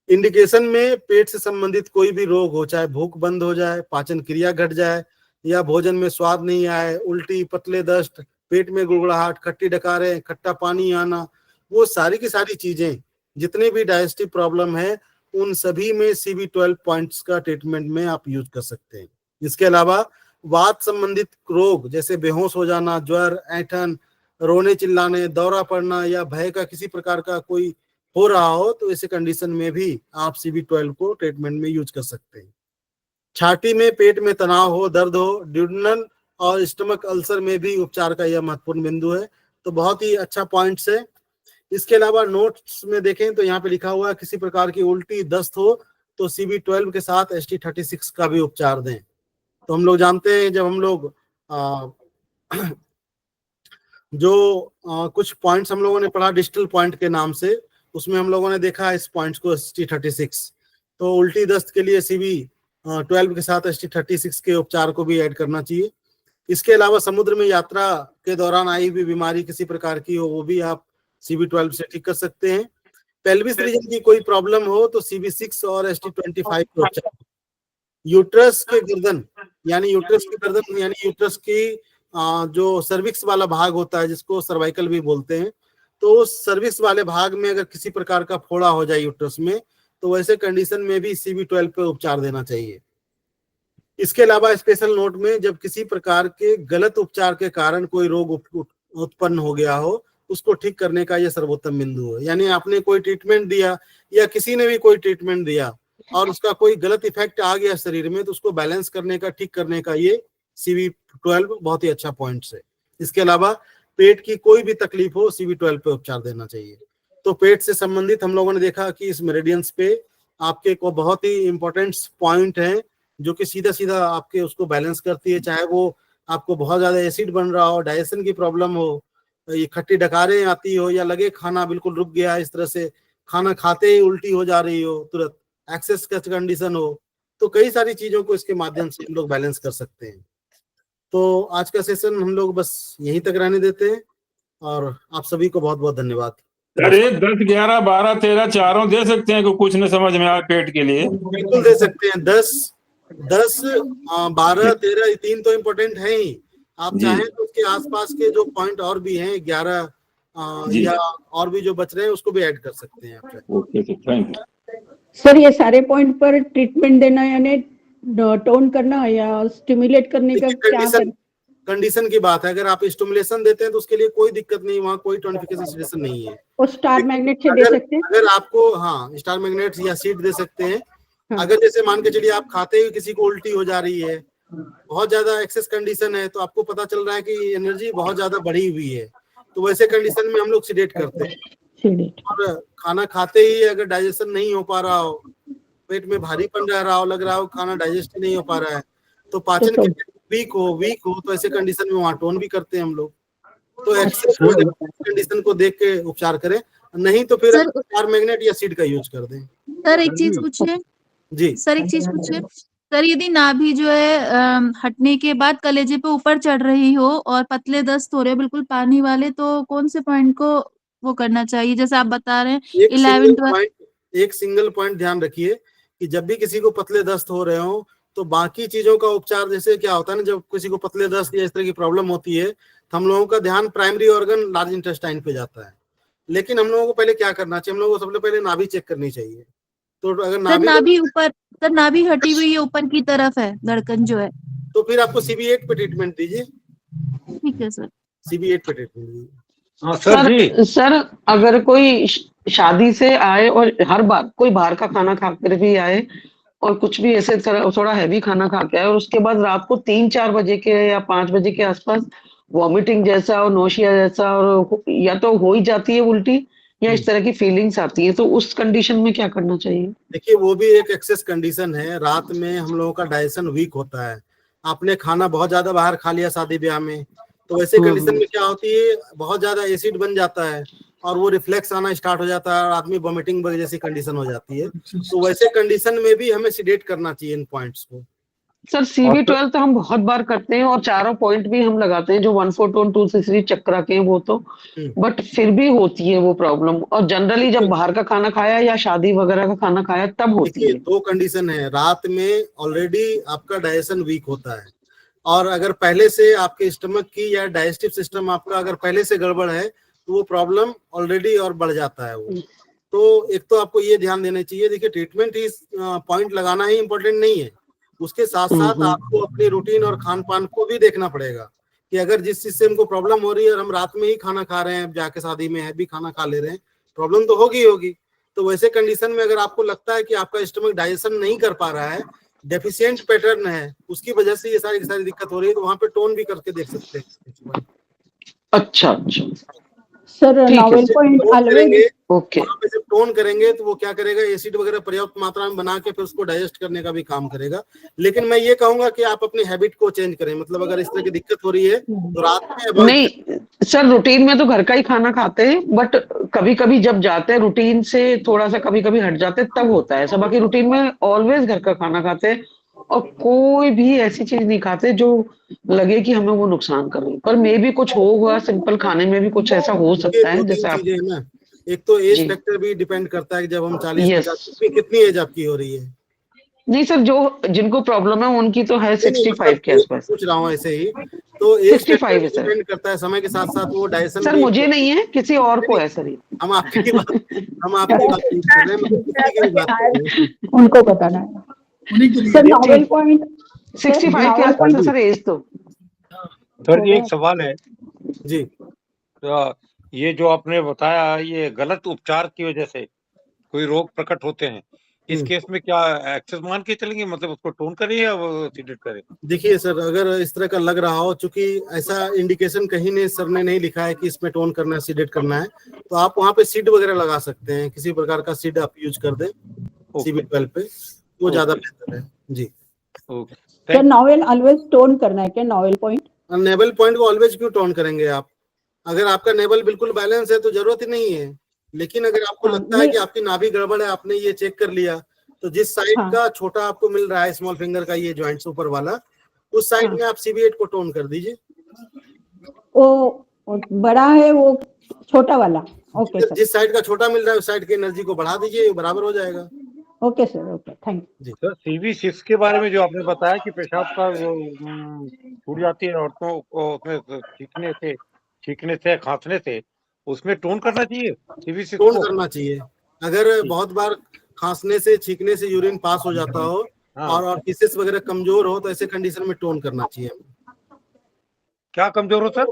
इंडिकेशन में पेट से संबंधित कोई भी रोग हो, चाहे भूख बंद हो जाए, पाचन क्रिया घट जाए या भोजन में स्वाद नहीं आए, उल्टी, पतले दस्त, पेट में गुड़गुड़ाहट, खट्टी डकारें, खट्टा पानी आना, वो सारी की सारी चीजें जितने भी डाइजेस्टिव प्रॉब्लम है उन सभी में CB12 पॉइंट्स का ट्रीटमेंट में आप यूज कर सकते हैं। इसके अलावा वात संबंधित रोग जैसे बेहोश हो जाना, ज्वर, ऐंठन, रोने चिल्लाने, दौरा पड़ना या भय का किसी प्रकार का कोई हो रहा हो तो ऐसे कंडीशन में भी आप CB12 को ट्रीटमेंट में यूज कर सकते हैं। छाती में, पेट में तनाव हो, दर्द हो, ड्यूडेनल और स्टमक अल्सर में भी उपचार का यह महत्वपूर्ण बिंदु है। तो बहुत ही अच्छा पॉइंट्स है। इसके अलावा नोट्स में देखें तो यहाँ पे लिखा हुआ है किसी प्रकार की उल्टी, दस्त हो तो CB12 के साथ ST36 का भी उपचार दें। तो हम लोग जानते हैं जब हम लोग कुछ पॉइंट्स हम लोगों ने पढ़ा डिस्टल पॉइंट के नाम से, उसमें हम लोगों ने देखा इस पॉइंट्स को ST36। तो उल्टी दस्त के लिए CB12 के साथ ST36 के उपचार को भी ऐड करना चाहिए। इसके अलावा समुद्र में यात्रा के दौरान आई हुई बीमारी किसी प्रकार की हो वो भी आप CB12 से ठीक कर सकते हैं। पेल्विस रीजन की कोई प्रॉब्लम हो तो CB6 और ST25 के उपचार। यूट्रस की गर्दन यानी यूट्रस की जो सर्विक्स वाला भाग होता है जिसको सर्वाइकल भी बोलते हैं, तो सर्विक्स वाले भाग में अगर किसी प्रकार का फोड़ा हो जाए यूट्रस में तो वैसे कंडीशन में भी CB12 पे उपचार देना चाहिए। इसके अलावा स्पेशल नोट में जब किसी प्रकार के गलत उपचार के कारण कोई रोग उत्पन्न हो गया हो उसको ठीक करने का यह सर्वोत्तम बिंदु है। यानी आपने कोई ट्रीटमेंट दिया या किसी ने भी कोई ट्रीटमेंट दिया और उसका कोई गलत इफेक्ट आ गया शरीर में तो उसको बैलेंस करने का, ठीक करने का ये CB12 बहुत ही अच्छा पॉइंट है। इसके अलावा पेट की कोई भी तकलीफ हो CB12 पे उपचार देना चाहिए। तो पेट से संबंधित हम लोगों ने देखा कि इस मेरिडियंस पे आपके को बहुत ही इंपॉर्टेंट पॉइंट है जो कि सीधा सीधा आपके उसको बैलेंस करती है। चाहे वो आपको बहुत ज्यादा एसिड बन रहा हो, डाइजेशन की प्रॉब्लम हो, ये खट्टी डकारें आती हो या लगे खाना बिल्कुल रुक गया, इस तरह से खाना खाते ही उल्टी हो जा रही हो, तुरंत एक्सेस का कंडीशन हो, तो कई सारी चीजों को इसके माध्यम से हम लोग बैलेंस कर सकते हैं। तो आज का सेशन हम लोग बस यहीं तक रहने देते हैं और आप सभी को बहुत बहुत धन्यवाद। अरे 10, 11, 12, 13 चारों दे सकते हैं, को कुछ न समझ में आए पेट के लिए। बिल्कुल दे सकते हैं। 10, 12, 13 तीन तो इम्पोर्टेंट है ही। आप जी। चाहें तो उसके आसपास के जो पॉइंट और भी हैं 11 जी। या और भी जो बच रहे हैं उसको भी ऐड कर सकते हैं आप। Okay sir, thank you. Sir ये सारे पॉइंट पर ट्रीटमेंट देना यानी टोन करना या स्टिमुलेट करने का क्या कंडीशन की बात है। अगर आप स्टिमुलेशन देते हैं तो उसके लिए कोई दिक्कत नहीं, वहाँ कोई टोनिफिकेशन सजेशन नहीं है। वो स्टार मैग्नेट से दे सकते हैं। अगर आपको स्टार मैग्नेट या सीड दे सकते हैं। अगर जैसे मान के चलिए आप खाते ही किसी को उल्टी हो जा रही है, बहुत ज्यादा एक्सेस कंडीशन है, तो आपको पता चल रहा है कि एनर्जी बहुत ज्यादा बढ़ी हुई है, तो वैसे कंडीशन में हम लोग सीडेट करते हैं। और खाना खाते ही अगर डाइजेशन नहीं हो पा रहा हो, पेट में भारीपन रह रहा हो, लग रहा हो खाना डाइजेस्ट नहीं हो पा रहा है, तो पाचन क्रिया वीक हो तो ऐसे कंडीशन में वहाँ टोन भी करते हैं हम लोग। तो एक्सेस कंडीशन को देख के उपचार करें, नहीं तो फिर स्टार मैग्नेट या सीड का यूज कर दें। सर एक चीज पूछिए जी सर, एक चीज पूछिए सर, यदि नाभि जो है हटने के बाद कलेजे पे ऊपर चढ़ रही हो और पतले दस्त हो रहे हो बिल्कुल पानी वाले, तो कौन से पॉइंट को वो करना चाहिए? जैसे आप बता रहे हैं 11, 12। एक सिंगल पॉइंट ध्यान रखिए कि जब भी किसी को पतले दस्त हो रहे हो तो बाकी चीजों का उपचार, जैसे क्या होता है ना, जब किसी को पतले दस्त या इस तरह की प्रॉब्लम होती है तो हम लोगों का ध्यान प्राइमरी ऑर्गन लार्ज इंटेस्टाइन पे जाता है। लेकिन हम लोगों को पहले क्या करना चाहिए, हम लोगों को सबसे पहले नाभि चेक करनी चाहिए। तो अगर नाभि हटी हुई है, ऊपर की तरफ है धड़कन जो है, तो फिर आपको CB8 पे ट्रीटमेंट दीजिए। ठीक है सर, CB8 पे ट्रीटमेंट दीजिए। हाँ सर जी। सर अगर कोई शादी से आए और हर बार कोई बाहर का खाना खाकर भी आए और कुछ भी ऐसे थोड़ा हैवी खाना खा के आए और उसके बाद रात को 3-4 बजे के या 5 बजे के आसपास वॉमिटिंग जैसा और नोशिया जैसा और या तो हो ही जाती है उल्टी या इस तरह की फीलिंग्स आती है, तो उस कंडीशन में क्या करना चाहिए? देखिए वो भी एक एक्सेस कंडीशन है। रात में हम लोगों का डाइजेशन वीक होता है, आपने खाना बहुत ज्यादा बाहर खा लिया शादी ब्याह में, तो वैसे कंडीशन में क्या होती है, बहुत ज्यादा एसिड बन जाता है और वो रिफ्लेक्स आना स्टार्ट हो जाता है और आदमी वॉमिटिंग जैसी कंडीशन हो जाती है। तो वैसे कंडीशन में भी हमें सीडेट करना चाहिए इन पॉइंट्स को। सर CB12 तो हम बहुत बार करते हैं और चारों पॉइंट भी हम लगाते हैं जो 142 263 चक्रा के हैं वो तो, बट फिर भी होती है वो प्रॉब्लम। और जनरली जब बाहर का खाना खाया या शादी वगैरह का खाना खाया तब होती है। दो कंडीशन है, रात में ऑलरेडी आपका डाइजेशन वीक होता है और अगर पहले से आपके स्टमक की या डाइजेस्टिव सिस्टम आपका अगर पहले से गड़बड़ है तो वो प्रॉब्लम ऑलरेडी और बढ़ जाता है वो। तो एक तो आपको ये ध्यान देना चाहिए, देखिए ट्रीटमेंट ही पॉइंट लगाना ही इम्पोर्टेंट नहीं है, उसके साथ साथ आपको अपनी रूटीन और खान पान को भी देखना पड़ेगा कि अगर जिस चीज से हमको प्रॉब्लम हो रही है और हम रात में ही खाना खा रहे हैं, जाके शादी में है भी खाना खा ले रहे हैं, प्रॉब्लम तो होगी। तो वैसे कंडीशन में अगर आपको लगता है कि आपका स्टमक डाइजेशन नहीं कर पा रहा है, डेफिशिएंट पैटर्न है, उसकी वजह से ये सारी दिक्कत हो रही है, तो वहां पे टोन भी करके देख सकते हैं। अच्छा sir novel point always okay. जब टोन करेंगे तो वो क्या करेगा, एसिड वगैरह पर्याप्त मात्रा में बना के फिर उसको डाइजेस्ट करने का भी काम करेगा। लेकिन मैं ये कहूंगा कि आप अपनी हैबिट को चेंज करें, मतलब अगर इस तरह की दिक्कत हो रही है तो रात में नहीं सर, रूटीन में तो घर का ही खाना खाते हैं, बट कभी कभी जब जाते हैं रूटीन से थोड़ा सा कभी कभी हट जाते हैं तब होता है ऐसा। बाकी रूटीन में ऑलवेज घर का खाना खाते हैं और कोई भी ऐसी चीज नहीं खाते जो लगे कि हमें वो नुकसान करे। पर मे भी कुछ होगा, सिंपल खाने में भी कुछ ऐसा हो सकता है। जैसे आप ना, एक तो एज फैक्टर भी डिपेंड करता है कि जब हम 40 कितनी एज आपकी हो रही है। नहीं सर, जो जिनको प्रॉब्लम है उनकी तो है 65 के आसपास। पूछ रहा हूँ ऐसे ही, तो एज 65 है सर। डिपेंड करता है, समय के साथ साथ वो डाइजेशन सर मुझे नहीं है, किसी और को है सर। हम आपकी बात नहीं कर रहे हैं, किसी की बात कर रहे हैं, उनको बताना है सर। नॉवेल पॉइंट 65 के आसपास है सर एज तो। सर जी एक सवाल है जी, तो ये जो आपने बताया ये गलत उपचार की वजह से कोई रोग प्रकट होते हैं, इस केस में क्या एक्सेस मान के चलेंगे, मतलब उसको टोन करें या सीडेट करें? देखिए सर, अगर इस तरह का लग रहा हो, चूंकि ऐसा इंडिकेशन कहीं ने सर ने नहीं लिखा है कि इसमें टोन करना है, सीडेट करना है, तो आप वहाँ पे सीड वगैरह लगा सकते हैं, किसी प्रकार का सीड आप यूज कर दें CB12 पे, वो ज्यादा बेहतर है जी। सर नॉवेल ऑलवेज टोन करना है क्या? नॉवेल पॉइंट, नेवल पॉइंट को ऑलवेज क्यों टोन करेंगे आप? अगर आपका नेवल बिल्कुल बैलेंस है तो जरूरत ही नहीं है। लेकिन अगर आपको लगता है कि आपकी नाभि गड़बड़ है, आपने ये चेक कर लिया, तो जिस साइड का छोटा आपको मिल रहा है स्मॉल फिंगर का ये जॉइंट्स ऊपर वाला, उस साइड में आप CB8 को टोन कर दीजिए। वो बड़ा है वो छोटा वाला, ओके सर, जिस साइड का छोटा मिल रहा है उस साइड की एनर्जी को बढ़ा दीजिए, बराबर हो जाएगा। Okay sir, okay, thank you. Sir CV6 के बारे में जो आपने बताया कि पेशाब का वो छूट जाती है औरतों को, उसमें छींकने से खांसने से, उसमें टोन करना चाहिए CV6 टोन को। करना चाहिए। अगर बहुत बार खांसने से छींकने से यूरिन पास हो जाता हो हाँ। और ऑर्फिसेस वगैरह कमजोर हो तो ऐसे कंडीशन में टोन करना चाहिए। क्या कमजोर हो सर?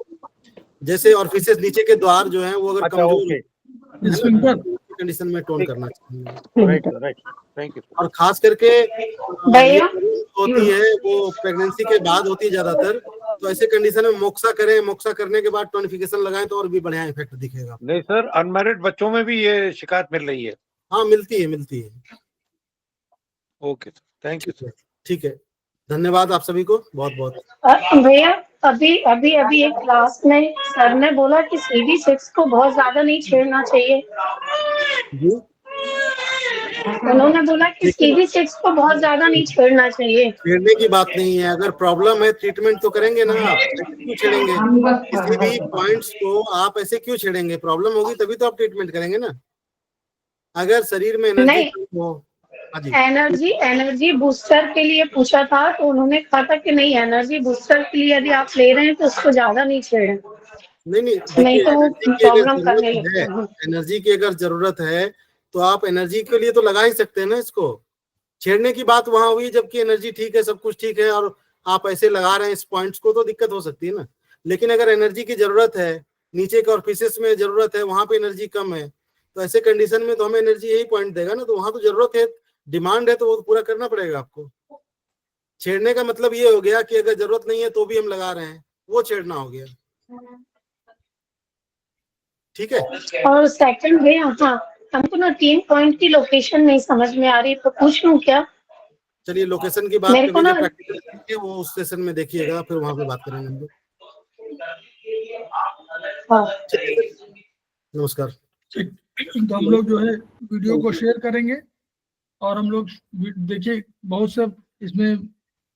जैसे ऑर्फिसेस नीचे के द्वार जो हैं वो अगर अच्छा, कमजोर ओके, कंडीशन में टोन करना चाहिए। Right right, thank you. और खास करके भैया होती है वो प्रेगनेंसी के बाद होती है ज्यादातर, तो ऐसे कंडीशन में मोक्सा करें, मोक्सा करने के बाद टोनिफिकेशन लगाएं तो और भी बढ़िया इफेक्ट दिखेगा। नहीं सर, अनमैरिड बच्चों में भी ये शिकायत मिल रही है। हाँ मिलती है। Okay sir, thank you sir. ठीक है, धन्यवाद आप सभी को बहुत बहुत। भैया अभी एक क्लास में सर ने बोला कि CV6 को बहुत ज्यादा नहीं छेड़ना चाहिए। जी उन्होंने बोला कि CV6 को बहुत ज्यादा नहीं छेड़ना चाहिए। छेड़ने की बात नहीं है, अगर प्रॉब्लम है ट्रीटमेंट तो करेंगे ना, आप ऐसे क्यों छेड़ेंगे? किसी भी पॉइंट्स को आप ऐसे क्यों छेड़ेंगे? प्रॉब्लम होगी तभी तो आप ट्रीटमेंट करेंगे ना। अगर शरीर में एनर्जी हो, एनर्जी बूस्टर के लिए पूछा था तो उन्होंने कहा था कि नहीं, एनर्जी बूस्टर के लिए यदि आप ले रहे हैं तो उसको ज्यादा नहीं छेड़ें। नहीं तो प्रॉब्लम करने लगते हैं। एनर्जी की अगर जरूरत है तो आप एनर्जी के लिए तो लगा ही सकते हैं ना इसको। छेड़ने की बात वहां हुई जबकि एनर्जी ठीक है, सब कुछ ठीक है और आप ऐसे लगा रहे हैं इस पॉइंट्स को, तो दिक्कत हो सकती है ना। लेकिन अगर एनर्जी की जरूरत है, नीचे के ऑर्फिसेस में जरूरत है, वहां पे एनर्जी कम है, तो ऐसे कंडीशन में तो हमें एनर्जी यही पॉइंट देगा ना। तो वहां तो जरूरत है, डिमांड है, तो वो पूरा करना पड़ेगा आपको। छेड़ने का मतलब ये हो गया कि अगर जरूरत नहीं है तो भी हम लगा रहे हैं, वो छेड़ना हो गया। ठीक है। और सेकंड में हमको ना 3 पॉइंट की लोकेशन नहीं समझ में आ रही, तो पूछ लूं क्या? चलिए लोकेशन की बात मेरे को ना प्रैक्टिकल वो उस सेशन में देखिएगा, फिर वहां पे बात करेंगे हम लोग। नमस्कार। ठीक, तो हम लोग जो है वीडियो को शेयर करेंगे और हम लोग देखिए बहुत से इसमें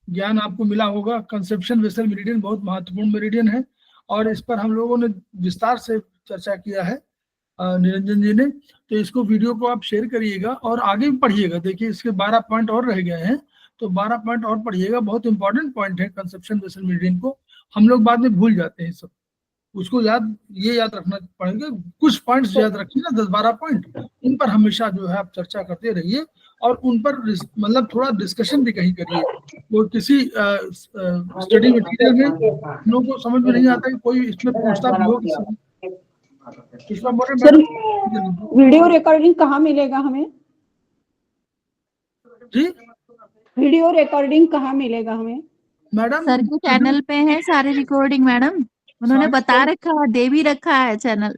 ज्ञान आपको मिला होगा। कंसेप्शन वेसल मेरिडियन बहुत महत्वपूर्ण मेरिडियन है और इस पर हम लोगों ने विस्तार से चर्चा किया है निरंजन जी ने। तो इसको वीडियो को आप शेयर करिएगा और आगे भी पढ़िएगा। देखिए इसके 12 पॉइंट और रह गए हैं, तो 12 पॉइंट और पढ़िएगा। बहुत इंपॉर्टेंट पॉइंट है कंसेप्शन वेसल मेरिडियन को, हम लोग बाद में भूल जाते हैं सब। उसको याद रखना पड़ेगा। कुछ पॉइंट्स याद रखिए ना, 10-12 पॉइंट, इन पर हमेशा जो है आप चर्चा करते रहिए और उन पर मतलब थोड़ा डिस्कशन भी कहीं करिए। वो किसी स्टडी मटेरियल में हम लोगों को समझ में नहीं आता कि कोई इसमें पूछता भी हो सर वीडियो रिकॉर्डिंग कहाँ मिलेगा हमें? जी वीडियो रिकॉर्डिंग कहाँ मिलेगा हमें? मैडम सर के चैनल पे है सारी रिकॉर्डिंग मैडम, उन्होंने बता रखा है, दे भी रखा है चैनल।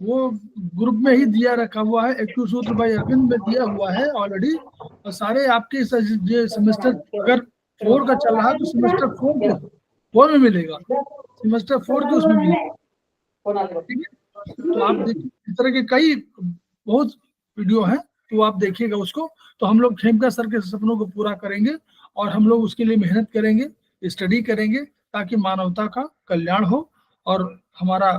वो ग्रुप में ही दिया रखा हुआ है, एक्टिव सूत्र बाय अरविंद में दिया हुआ है ऑलरेडी। और सारे आपके ये सेमेस्टर अगर 4 का चल रहा है तो सेमेस्टर 4 में मिलेगा, सेमेस्टर 4 के उसमें मिलेगा। ठीक है, तो आप देखिए इस तरह के कई बहुत वीडियो हैं, तो आप देखिएगा उसको। तो हम लोग खेमका सर के सपनों को पूरा करेंगे और हम लोग उसके लिए मेहनत करेंगे, स्टडी करेंगे ताकि मानवता का कल्याण हो। और हमारा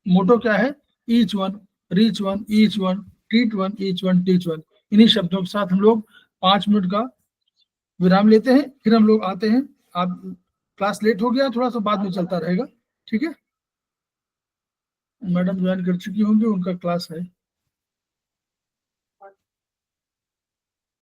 मोटो क्या है? Each one reach one, each one treat one, each one teach one. इन्हीं शब्दों के साथ हम लोग 5 मिनट का विराम लेते हैं, फिर हम लोग आते हैं। आप क्लास लेट हो गया, थोड़ा सा बाद में चलता रहेगा। ठीक है, मैडम ज्वाइन कर चुकी होंगी, उनका क्लास है।